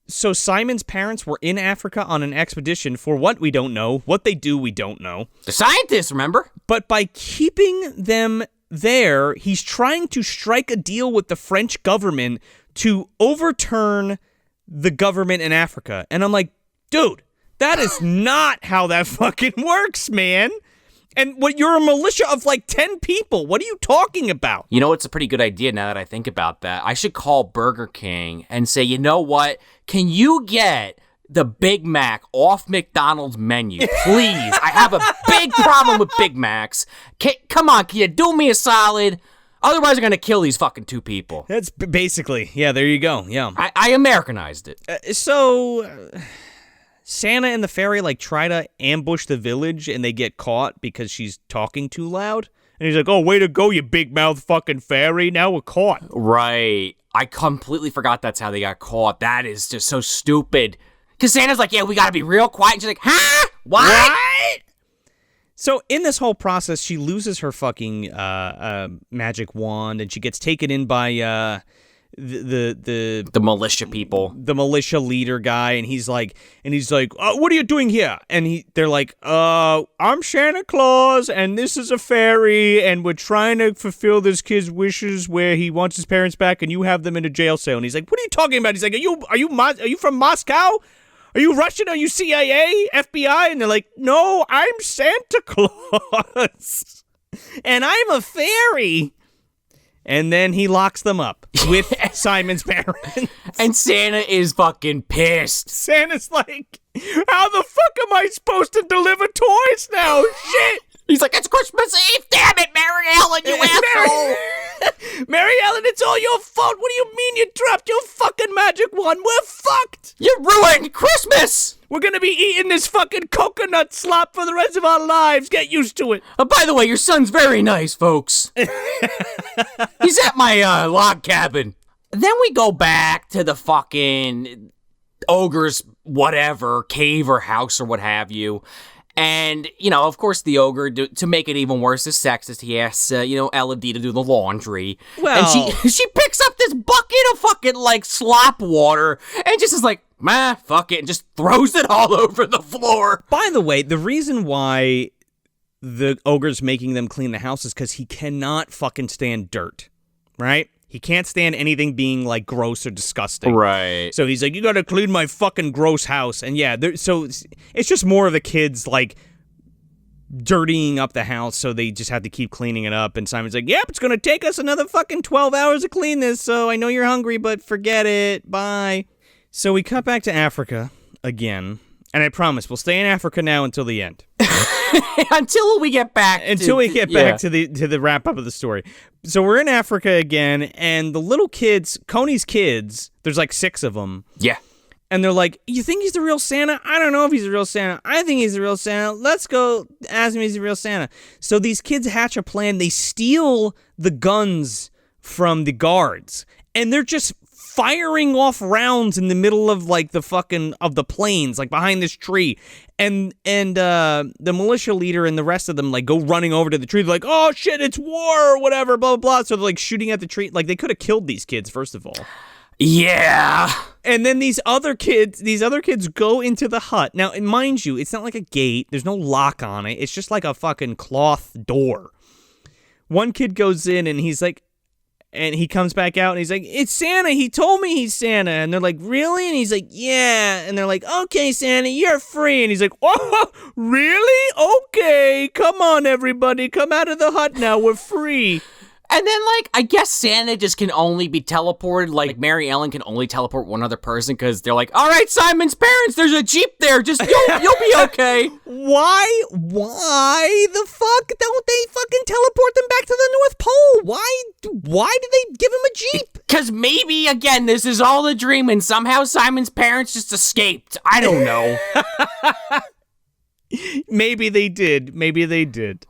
so Simon's parents were in Africa on an expedition for what we don't know. What they do, we don't know. The scientists, remember? But by keeping them there, he's trying to strike a deal with the French government to overturn the government in Africa. And I'm like, dude, that is not how that fucking works, man. And you're a militia of like 10 people. What are you talking about? You know, it's a pretty good idea now that I think about that. I should call Burger King and say, you know what? Can you get the Big Mac off McDonald's menu, please? I have a big problem with Big Macs. Come on, can you do me a solid? Otherwise, I'm going to kill these fucking 2 people. That's basically, yeah, there you go. Yeah. I Americanized it. Santa and the fairy like try to ambush the village and they get caught because she's talking too loud. And he's like, oh, way to go, you big mouth fucking fairy. Now we're caught. Right. I completely forgot that's how they got caught. That is just so stupid. Because Santa's like, yeah, we got to be real quiet. And she's like, huh? What? So in this whole process, she loses her fucking magic wand and she gets taken in by the militia people, the militia leader guy, and he's like, what are you doing here? And they're like, I'm Santa Claus, and this is a fairy, and we're trying to fulfill this kid's wishes where he wants his parents back, and you have them in a jail cell. And he's like, what are you talking about? He's like, are you from Moscow? Are you Russian? Are you CIA, FBI? And they're like, no, I'm Santa Claus, and I'm a fairy. And then he locks them up with Simon's parents. And Santa is fucking pissed. Santa's like, how the fuck am I supposed to deliver toys now? Shit! He's like, it's Christmas Eve! Damn it, Mary Ellen, you asshole! Mary Ellen, it's all your fault! What do you mean you dropped your fucking magic wand? We're fucked! You ruined Christmas! We're gonna be eating this fucking coconut slop for the rest of our lives. Get used to it. By the way, your son's very nice, folks. He's at my log cabin. Then we go back to the fucking ogre's whatever, cave or house or what have you. And, you know, of course, the ogre, to make it even worse, is sexist. He asks, Elodie to do the laundry. Well... And she picks up this bucket of fucking, like, slop water and just is like, fuck it, and just throws it all over the floor. By the way, the reason why the ogre's making them clean the house is because he cannot fucking stand dirt, right? He can't stand anything being, like, gross or disgusting. Right. So he's like, you gotta clean my fucking gross house. And yeah, so it's just more of the kids, like, dirtying up the house, so they just have to keep cleaning it up. And Simon's like, yep, it's gonna take us another fucking 12 hours to clean this, so I know you're hungry, but forget it. Bye. So we cut back to Africa again. And I promise, we'll stay in Africa now until the end. Until we get back to the wrap up of the story. So we're in Africa again, and the little kids, Coney's kids, there's like 6 of them. Yeah. And they're like, you think he's the real Santa? I don't know if he's the real Santa. I think he's the real Santa. Let's go ask him if he's the real Santa. So these kids hatch a plan. They steal the guns from the guards, and they're just firing off rounds in the middle of like the fucking of the plains, like behind this tree, and the militia leader and the rest of them like go running over to the tree. They're like, oh shit, it's war or whatever, blah blah blah. So they're like shooting at the tree. Like they could have killed these kids first of all. Yeah. And then these other kids go into the hut. Now, mind you, it's not like a gate. There's no lock on it. It's just like a fucking cloth door. One kid goes in and he's like, and he comes back out and he's like, it's Santa. He told me he's Santa. And they're like, really? And he's like, yeah. And they're like, okay, Santa, you're free. And he's like, oh, really? Okay. Come on, everybody. Come out of the hut now. We're free. And then, like, I guess Santa just can only be teleported. Like, Mary Ellen can only teleport one other person because they're like, all right, Simon's parents, there's a Jeep there. Just, you'll be okay. Why the fuck don't they fucking teleport them back to the North Pole? Why did they give him a Jeep? Because maybe, again, this is all a dream and somehow Simon's parents just escaped. I don't know. Maybe they did.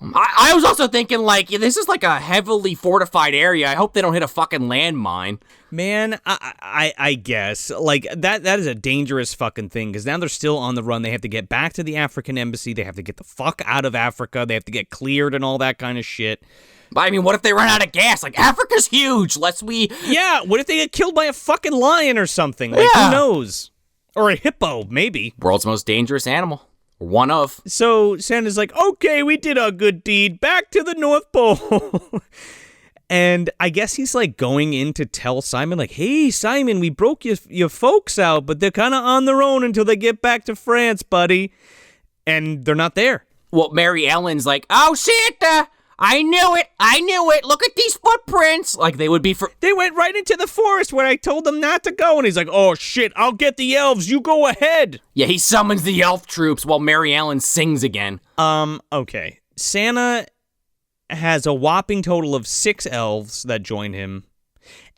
I was also thinking, like, this is like a heavily fortified area. I hope they don't hit a fucking landmine. Man, I guess. Like, that is a dangerous fucking thing, because now they're still on the run. They have to get back to the African embassy. They have to get the fuck out of Africa. They have to get cleared and all that kind of shit. I mean, what if they run out of gas? Like, Africa's huge. Yeah, what if they get killed by a fucking lion or something? Like, who knows? Or a hippo, maybe. World's most dangerous animal. One of. So Santa's like, okay, we did a good deed. Back to the North Pole. And I guess he's like going in to tell Simon, like, hey, Simon, we broke your folks out, but they're kind of on their own until they get back to France, buddy. And they're not there. Well, Mary Ellen's like, oh, Santa, I knew it. Look at these footprints. Like, they would be for... They went right into the forest where I told them not to go. And he's like, oh, shit, I'll get the elves. You go ahead. Yeah, he summons the elf troops while Mary Ellen sings again. Okay. Santa has a whopping total of 6 elves that join him.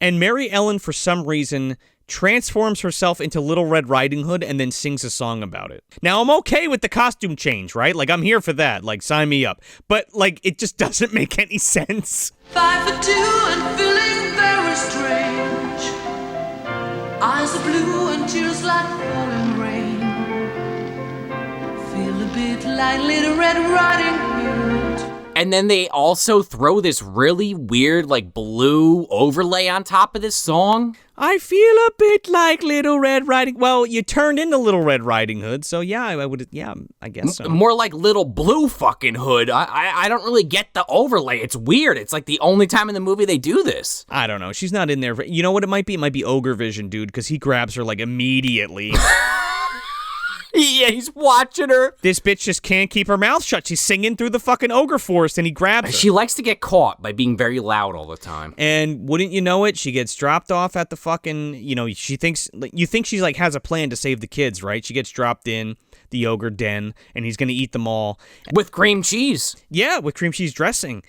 And Mary Ellen, for some reason, transforms herself into Little Red Riding Hood and then sings a song about it. Now, I'm okay with the costume change, right? Like, I'm here for that. Like, sign me up. But, like, it just doesn't make any sense. 5 for 2 and feeling very strange. Eyes are blue and tears like falling rain. Feel a bit like Little Red Riding Hood. And then they also throw this really weird, like, blue overlay on top of this song. I feel a bit like Little Red Riding... Well, you turned into Little Red Riding Hood, so yeah, I guess so. More like Little Blue fucking Hood. I don't really get the overlay. It's weird. It's like the only time in the movie they do this. I don't know. She's not in there. You know what it might be? It might be Ogre Vision, dude, because he grabs her, like, immediately. Yeah, he's watching her. This bitch just can't keep her mouth shut. She's singing through the fucking ogre forest, and he grabs her. She likes to get caught by being very loud all the time. And wouldn't you know it, she gets dropped off at the fucking, you think she's like has a plan to save the kids, right? She gets dropped in the ogre den, and he's gonna eat them all. With cream cheese. Yeah, with cream cheese dressing.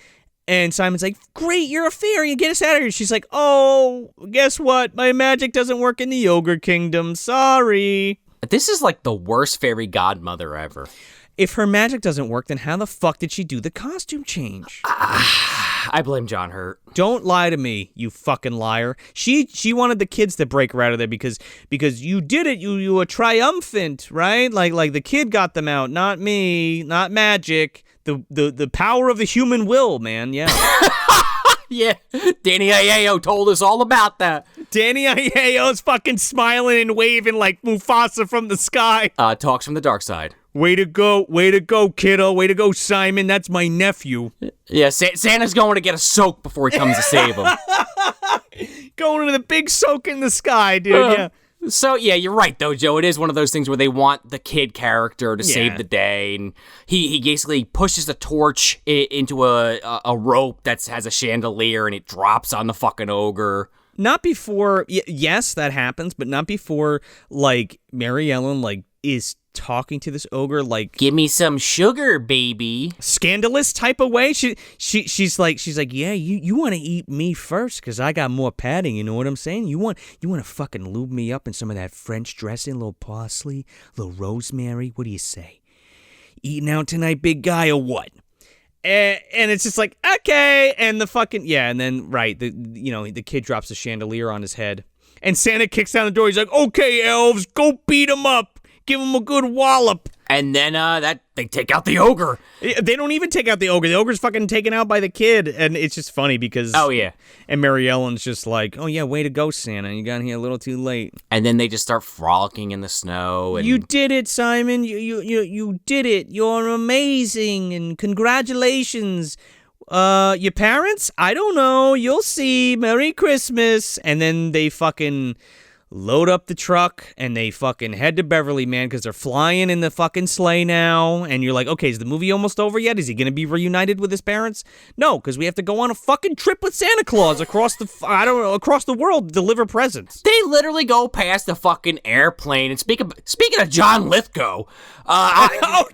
And Simon's like, great, you're a fairy, get us out of here. She's like, oh, guess what? My magic doesn't work in the ogre kingdom, sorry. This is like the worst fairy godmother ever. If her magic doesn't work, then how the fuck did she do the costume change? I blame John Hurt. Don't lie to me, you fucking liar. She wanted the kids to break her out of there because you did it. You were triumphant, right? Like the kid got them out, not me, not magic. The power of the human will, man. Yeah. Yeah, Danny Aiello told us all about that. Danny Aiello's fucking smiling and waving like Mufasa from the sky. Talks from the dark side. Way to go, kiddo. Way to go, Simon. That's my nephew. Yeah, Santa's going to get a soak before he comes to save him. Going to the big soak in the sky, dude. Yeah. So, yeah, you're right, though, Joe. It is one of those things where they want the kid character to save the day, and he basically pushes a torch into a rope that has a chandelier, and it drops on the fucking ogre. Not before, yes, that happens, but not before, like, Mary Ellen, like, is talking to this ogre, like, give me some sugar, baby. Scandalous type of way. She's like, yeah, you want to eat me first because I got more padding. You know what I'm saying? You want to fucking lube me up in some of that French dressing, a little parsley, a little rosemary. What do you say? Eating out tonight, big guy, or what? And it's just like, okay, and the fucking and then the kid drops the chandelier on his head, and Santa kicks down the door. He's like, okay, elves, go beat him up. Give him a good wallop. And then they take out the ogre. They don't even take out the ogre. The ogre's fucking taken out by the kid. And it's just funny because... Oh, yeah. And Mary Ellen's just like, oh, yeah, way to go, Santa. You got here a little too late. And then they just start frolicking in the snow. And... You did it, Simon. You did it. You're amazing. And congratulations. Your parents? I don't know. You'll see. Merry Christmas. And then they fucking... load up the truck, and they fucking head to Beverly, man, because they're flying in the fucking sleigh now, and you're like, okay, is the movie almost over yet? Is he going to be reunited with his parents? No, because we have to go on a fucking trip with Santa Claus across the world to deliver presents. They literally go past the fucking airplane, and speaking of John Lithgow,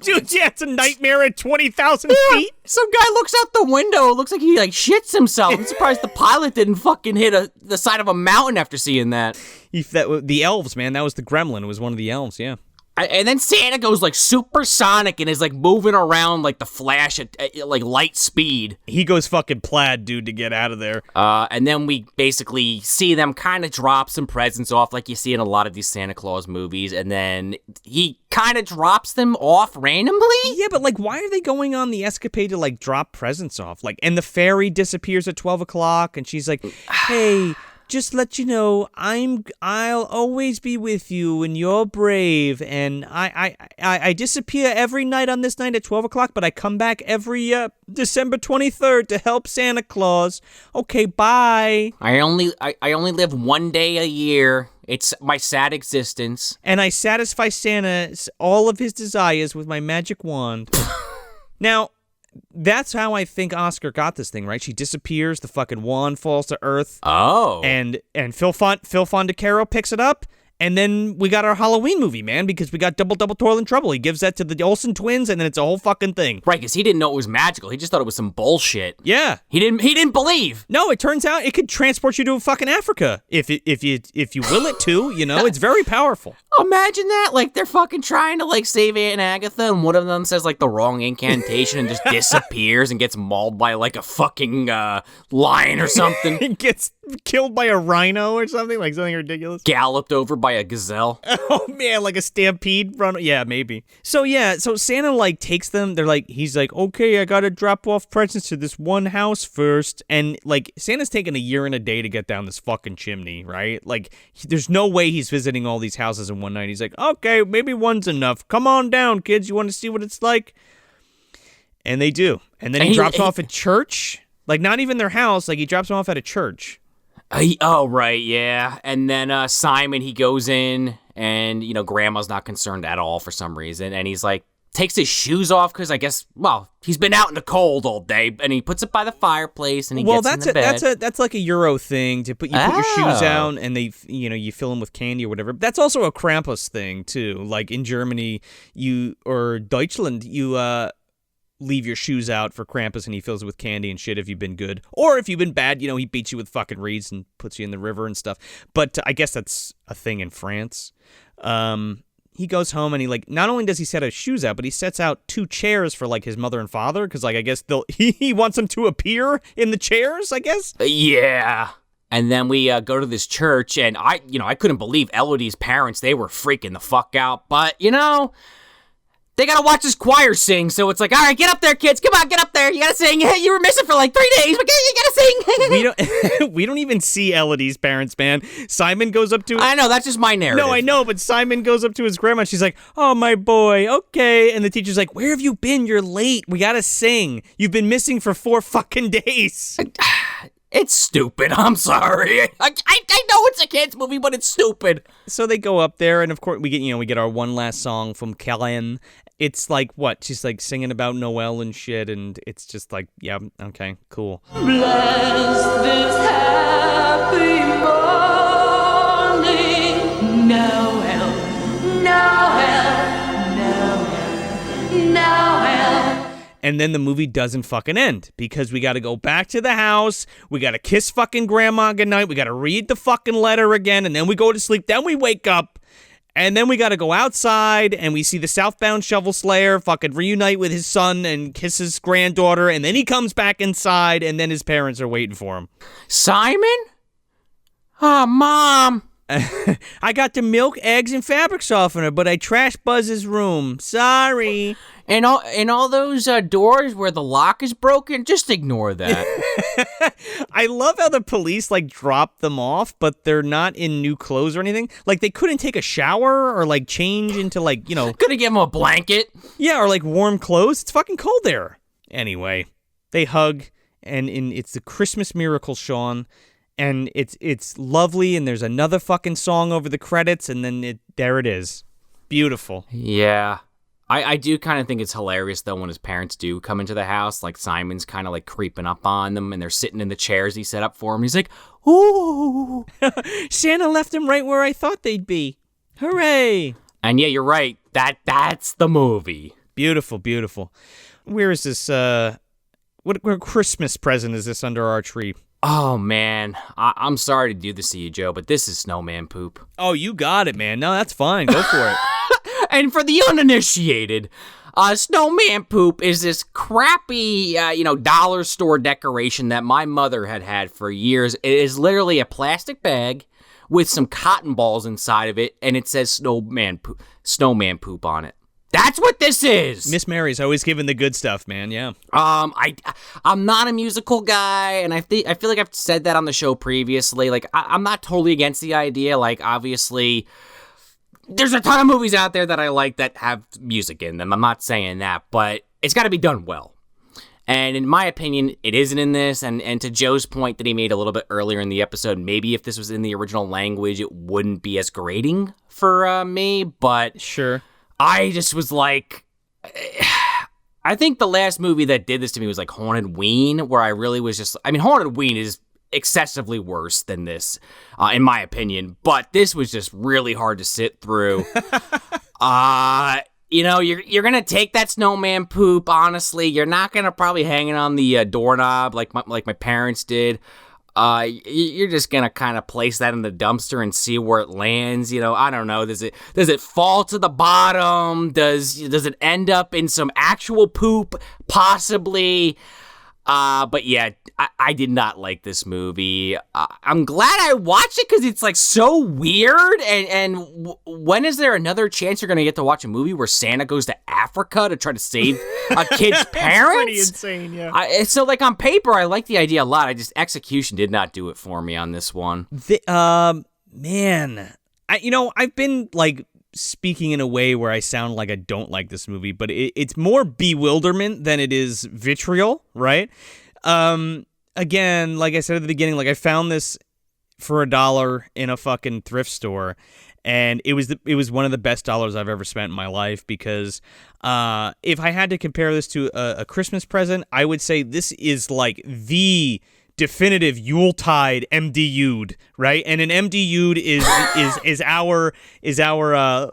dude, yeah, it's a nightmare at 20,000 feet. Some guy looks out the window, it looks like he, like, shits himself. I'm surprised the pilot didn't fucking hit the side of a mountain after seeing that. The elves, man, that was the gremlin. It was one of the elves, yeah. And then Santa goes like supersonic and is like moving around like the Flash at like light speed. He goes fucking plaid, dude, to get out of there. And then we basically see them kind of drop some presents off like you see in a lot of these Santa Claus movies. And then he kind of drops them off randomly. Yeah, but like, why are they going on the escapade to like drop presents off? Like, and the fairy disappears at 12 o'clock and she's like, hey, just let you know, I'll always be with you, and you're brave. And I disappear every night on this night at 12 o'clock, but I come back every December 23rd to help Santa Claus. Okay, bye. I only live one day a year. It's my sad existence. And I satisfy Santa all of his desires with my magic wand. Now, that's how I think Oscar got this thing, right? She disappears, the fucking wand falls to earth. Oh. And Phil Fondacaro picks it up, and then we got our Halloween movie, man, because we got Double Toil and Trouble. He gives that to the Olsen twins, and then it's a whole fucking thing. Right, because he didn't know it was magical. He just thought it was some bullshit. Yeah. He didn't believe. No, it turns out it could transport you to fucking Africa if you will it to, you know? It's very powerful. Imagine that, like they're fucking trying to like save Aunt Agatha, and one of them says like the wrong incantation and just disappears and gets mauled by like a fucking lion or something. It gets killed by a rhino or something, like something ridiculous. Galloped over by a gazelle. Oh man, like a stampede run. Yeah, maybe. So Santa like takes them. He's like, okay, I gotta drop off presents to this one house first, and like Santa's taking a year and a day to get down this fucking chimney, right? Like, there's no way he's visiting all these houses in one night. He's like, okay, maybe one's enough. Come on down, kids. You want to see what it's like? And they do. And then he drops off at church. Like, not even their house. Like, he drops them off at a church. Oh, right, yeah. And then Simon, he goes in, and, you know, Grandma's not concerned at all for some reason. And he's like, takes his shoes off because I guess, well, he's been out in the cold all day, and he puts it by the fireplace, and he gets in the bed. That's like a Euro thing to put your shoes out, and you fill them with candy or whatever. That's also a Krampus thing too. Like in Germany, or Deutschland, you leave your shoes out for Krampus, and he fills it with candy and shit if you've been good, or if you've been bad, you know, he beats you with fucking reeds and puts you in the river and stuff. But I guess that's a thing in France. He goes home and he like, not only does he set his shoes out, but he sets out 2 chairs for like his mother and father. Cause like, I guess he wants them to appear in the chairs, I guess. Yeah. And then we go to this church, and I couldn't believe Elodie's parents, they were freaking the fuck out. But, you know, they gotta watch this choir sing, so it's like, all right, get up there, kids. Come on, get up there. You gotta sing. You were missing for like 3 days, but you gotta sing. We don't even see Elodie's parents, man. Simon goes up to... I know, that's just my narrative. No, I know, but Simon goes up to his grandma. She's like, oh, my boy, okay. And the teacher's like, where have you been? You're late. We gotta sing. You've been missing for 4 fucking days. It's stupid. I'm sorry. I know it's a kids movie, but it's stupid. So they go up there, and of course we get our one last song from Karen. It's like what? She's like singing about Noel and shit, and it's just like, yeah, okay, cool. Bless this happy morning, Noel, Noel, Noel, Noel. And then the movie doesn't fucking end, because we got to go back to the house, we got to kiss fucking grandma goodnight, we got to read the fucking letter again, and then we go to sleep, then we wake up, and then we got to go outside, and we see the southbound shovel slayer fucking reunite with his son and kiss his granddaughter, and then he comes back inside, and then his parents are waiting for him. Simon? Oh, Mom. I got the milk, eggs, and fabric softener, but I trashed Buzz's room. Sorry. And all those doors where the lock is broken, just ignore that. I love how the police like drop them off, but they're not in new clothes or anything. Like they couldn't take a shower or like change into like, you know. Couldn't give them a blanket. Yeah, or like warm clothes. It's fucking cold there. Anyway, they hug, and it's the Christmas miracle, Sean. And it's lovely, and there's another fucking song over the credits, and then there it is. Beautiful. Yeah. I do kind of think it's hilarious, though, when his parents do come into the house. Like, Simon's kind of, like, creeping up on them, and they're sitting in the chairs he set up for him. He's like, ooh. Santa left them right where I thought they'd be. Hooray. And yeah, you're right. That's the movie. Beautiful, beautiful. Where is this, what Christmas present is this under our tree? Oh, man. I'm sorry to do this to you, Joe, but this is snowman poop. Oh, you got it, man. No, that's fine. Go for it. And for the uninitiated, snowman poop is this crappy, dollar store decoration that my mother had for years. It is literally a plastic bag with some cotton balls inside of it, and it says snowman poop on it. That's what this is. Miss Mary's always giving the good stuff, man. Yeah. I'm not a musical guy, and I feel like I've said that on the show previously. Like, I'm not totally against the idea. Like, obviously, there's a ton of movies out there that I like that have music in them. I'm not saying that, but it's got to be done well. And in my opinion, it isn't in this. And to Joe's point that he made a little bit earlier in the episode, maybe if this was in the original language, it wouldn't be as grating for me. But sure, I just was like, I think the last movie that did this to me was like Haunted Ween, where I really was just, Haunted Ween is excessively worse than this, in my opinion. But this was just really hard to sit through. You're going to take that snowman poop, honestly. You're not going to probably hang it on the doorknob like my parents did. You're just going to kind of place that in the dumpster and see where it lands. I don't know. Does it fall to the bottom? Does it end up in some actual poop? Possibly. But yeah, I did not like this movie. I'm glad I watched it because it's like so weird. And when is there another chance you're going to get to watch a movie where Santa goes to Africa to try to save a kid's parents? Pretty insane, yeah. So like on paper, I like the idea a lot. Execution did not do it for me on this one. Man, I've been like speaking in a way where I sound like I don't like this movie, but it's more bewilderment than it is vitriol, right? Again, like I said at the beginning, like I found this for $1 in a fucking thrift store, and it was one of the best dollars I've ever spent in my life because if I had to compare this to a Christmas present, I would say this is like the definitive Yuletide MDU'd, right? And an MDU'd is our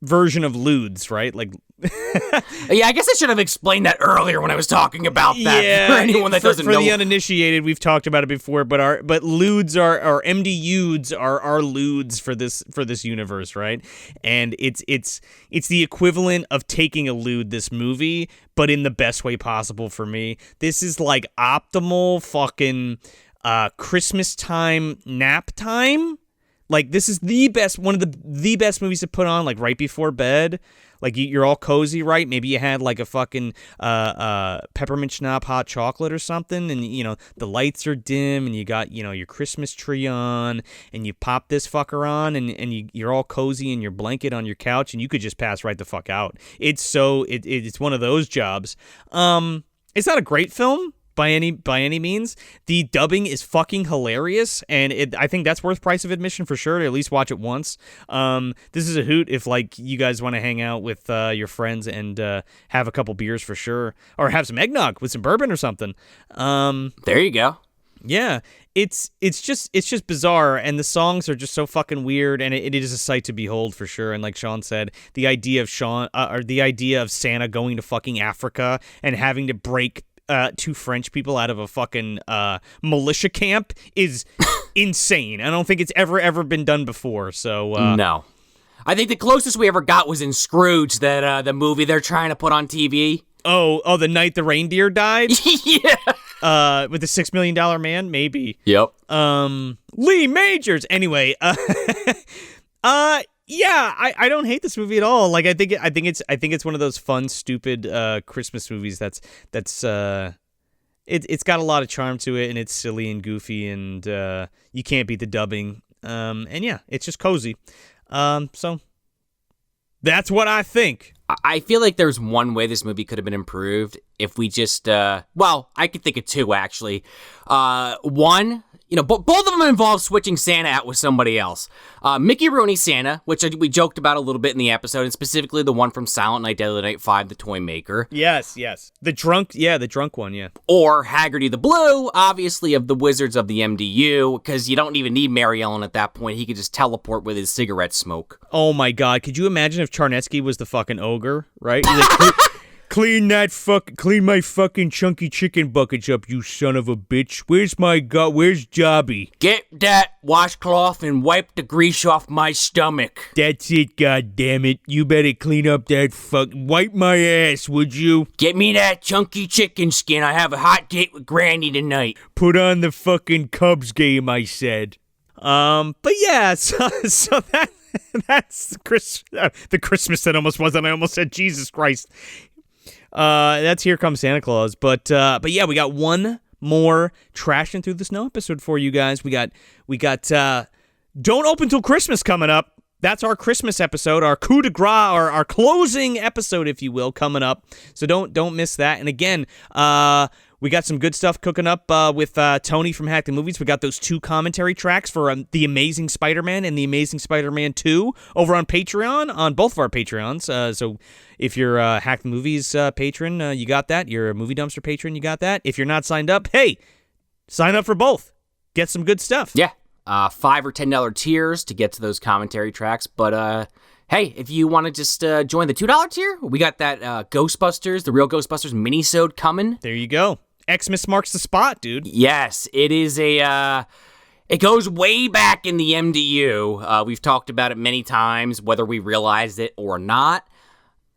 version of lewds, right? Like, yeah, I guess I should have explained that earlier when I was talking about that. Yeah, for anyone that doesn't know. For the uninitiated, we've talked about it before, but lewds are MDU'ds are lewds for this universe, right? And it's the equivalent of taking a lewd this movie, but in the best way possible for me. This is like optimal fucking Christmas time nap time. Like, this is one of the best movies to put on, like, right before bed. Like, you're all cozy, right? Maybe you had, like, a fucking peppermint schnapps hot chocolate or something, and, the lights are dim, and you got, your Christmas tree on, and you pop this fucker on, and you're all cozy in your blanket on your couch, and you could just pass right the fuck out. It's one of those jobs. It's not a great film by any means. The dubbing is fucking hilarious, and I think that's worth price of admission for sure, to at least watch it once. This is a hoot if, like, you guys want to hang out with your friends and have a couple beers for sure, or have some eggnog with some bourbon or something. There you go. Yeah, it's just bizarre, and the songs are just so fucking weird, and it is a sight to behold for sure. And like Sean said, the idea of Santa going to fucking Africa and having to break two French people out of a fucking militia camp is insane. I don't think it's ever been done before. So no, I think the closest we ever got was in Scrooge, that the movie they're trying to put on TV. Oh, the night the reindeer died. Yeah. With the $6 Million Man, maybe. Yep. Lee Majors. Anyway. Yeah, I don't hate this movie at all. Like, I think it's one of those fun, stupid Christmas movies that's it's got a lot of charm to it, and it's silly and goofy, and you can't beat the dubbing. And yeah, it's just cozy. So that's what I think. I feel like there's one way this movie could have been improved if we just I could think of two actually. One, both of them involve switching Santa out with somebody else. Mickey Rooney Santa, which we joked about a little bit in the episode, and specifically the one from Silent Night, Deadly Night 5, The Toy Maker. Yes. The drunk one, yeah. Or Haggerty the Blue, obviously of the Wizards of the MDU, because you don't even need Mary Ellen at that point. He could just teleport with his cigarette smoke. Oh my God, could you imagine if Charnetsky was the fucking ogre, right? He's like, clean my fucking chunky chicken buckets up, you son of a bitch. Where's Jobby? Get that washcloth and wipe the grease off my stomach. That's it, goddammit. You better clean up that wipe my ass, would you? Get me that chunky chicken skin. I have a hot date with Granny tonight. Put on the fucking Cubs game, I said. But yeah, so that's the Christmas that almost wasn't. I almost said Jesus Christ. That's Here Comes Santa Claus. But yeah, we got one more Trashing Through the Snow episode for you guys. We got Don't Open Till Christmas coming up. That's our Christmas episode, our coup de grace, our closing episode, if you will, coming up. So don't miss that. And again, we got some good stuff cooking up with Tony from Hack the Movies. We got those 2 commentary tracks for The Amazing Spider-Man and The Amazing Spider-Man 2 over on Patreon, on both of our Patreons. So if you're a Hack the Movies patron, you got that. You're a Movie Dumpster patron, you got that. If you're not signed up, hey, sign up for both. Get some good stuff. Yeah. $5 or $10 tiers to get to those commentary tracks. But hey, if you want to just join the $2 tier, we got that Ghostbusters, the Real Ghostbusters mini-sode coming. There you go. Xmas marks the spot, dude. Yes, it is it goes way back in the MDU. We've talked about it many times, whether we realized it or not.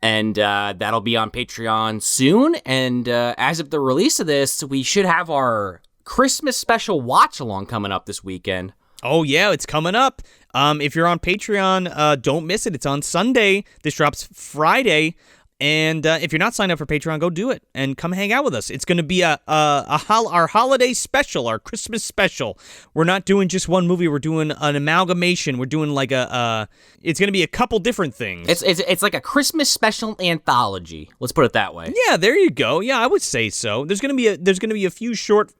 And that'll be on Patreon soon. And as of the release of this, we should have our Christmas special watch-along coming up this weekend. Oh, yeah, it's coming up. If you're on Patreon, don't miss it. It's on Sunday. This drops Friday. And if you're not signed up for Patreon, go do it and come hang out with us. It's going to be our holiday special, our Christmas special. We're not doing just one movie. We're doing an amalgamation. We're doing like it's going to be a couple different things. It's like a Christmas special anthology. Let's put it that way. Yeah, there you go. Yeah, I would say so. There's going to be a few short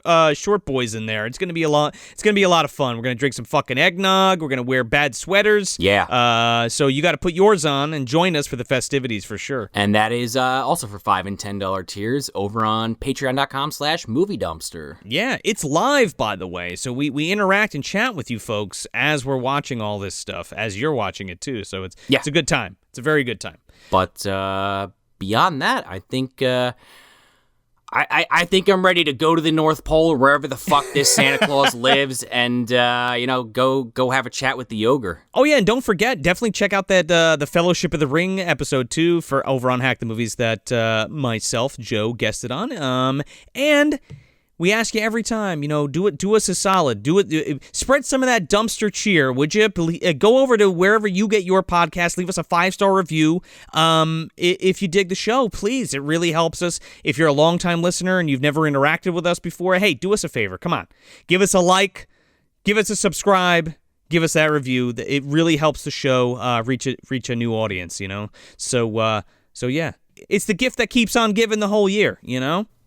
boys in there. It's going to be a lot. It's going to be a lot of fun. We're going to drink some fucking eggnog. We're going to wear bad sweaters. Yeah. So you got to put yours on and join us for the festivities for sure. And that is also for $5 and $10 tiers over on patreon.com/moviedumpster. Yeah, it's live, by the way. So we interact and chat with you folks as we're watching all this stuff, as you're watching it too. So it's a good time. It's a very good time. But beyond that, I think I think I'm ready to go to the North Pole or wherever the fuck this Santa Claus lives and, go have a chat with the Ogre. Oh, yeah, and don't forget, definitely check out that the Fellowship of the Ring episode 2 for over on Hack the Movies that myself, Joe, guested on. And we ask you every time, do us a solid. Spread some of that dumpster cheer, would you? Go over to wherever you get your podcast. Leave us a 5-star review. If you dig the show, please. It really helps us. If you're a longtime listener and you've never interacted with us before, hey, do us a favor. Come on. Give us a like. Give us a subscribe. Give us that review. It really helps the show reach a new audience, So yeah. It's the gift that keeps on giving the whole year,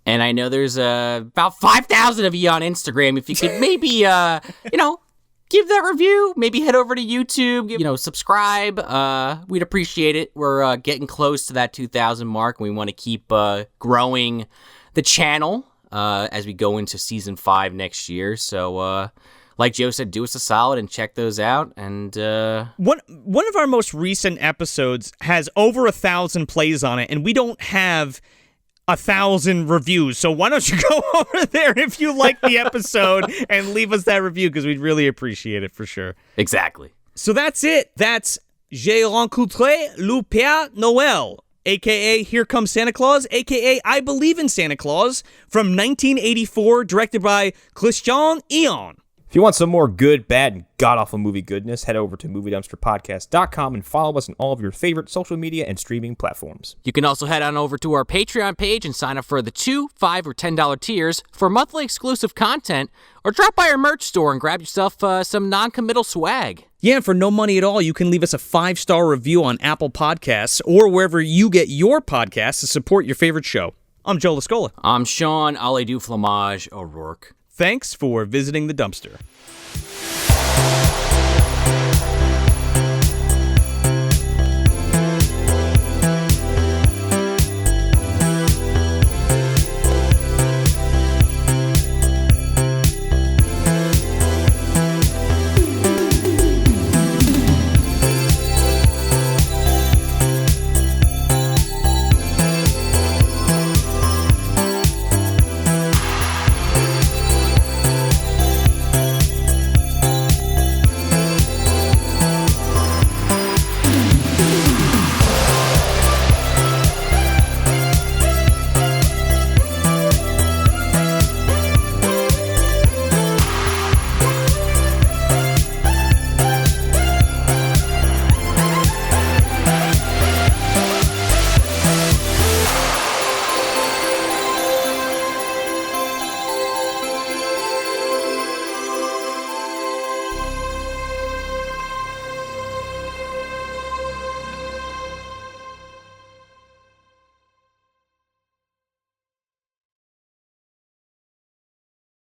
And I know there's about 5,000 of you on Instagram. If you could maybe, give that review. Maybe head over to YouTube, subscribe. We'd appreciate it. We're getting close to that 2,000 mark. And we want to keep growing the channel as we go into season 5 next year. So, like Joe said, do us a solid and check those out. And one of our most recent episodes has over 1,000 plays on it, and we don't have 1,000 reviews. So why don't you go over there if you like the episode and leave us that review, because we'd really appreciate it for sure. Exactly. So that's it. That's J'ai rencontré le Père Noël, a.k.a. Here Comes Santa Claus, a.k.a. I Believe in Santa Claus, from 1984, directed by Christian Eon. If you want some more good, bad, and god-awful movie goodness, head over to MovieDumpsterPodcast.com and follow us on all of your favorite social media and streaming platforms. You can also head on over to our Patreon page and sign up for the $2, $5, or $10 tiers for monthly exclusive content, or drop by our merch store and grab yourself some non-committal swag. Yeah, and for no money at all, you can leave us a 5-star review on Apple Podcasts or wherever you get your podcasts to support your favorite show. I'm Joe Lascola. I'm Sean Allez du Flamage O'Rourke. Thanks for visiting the dumpster.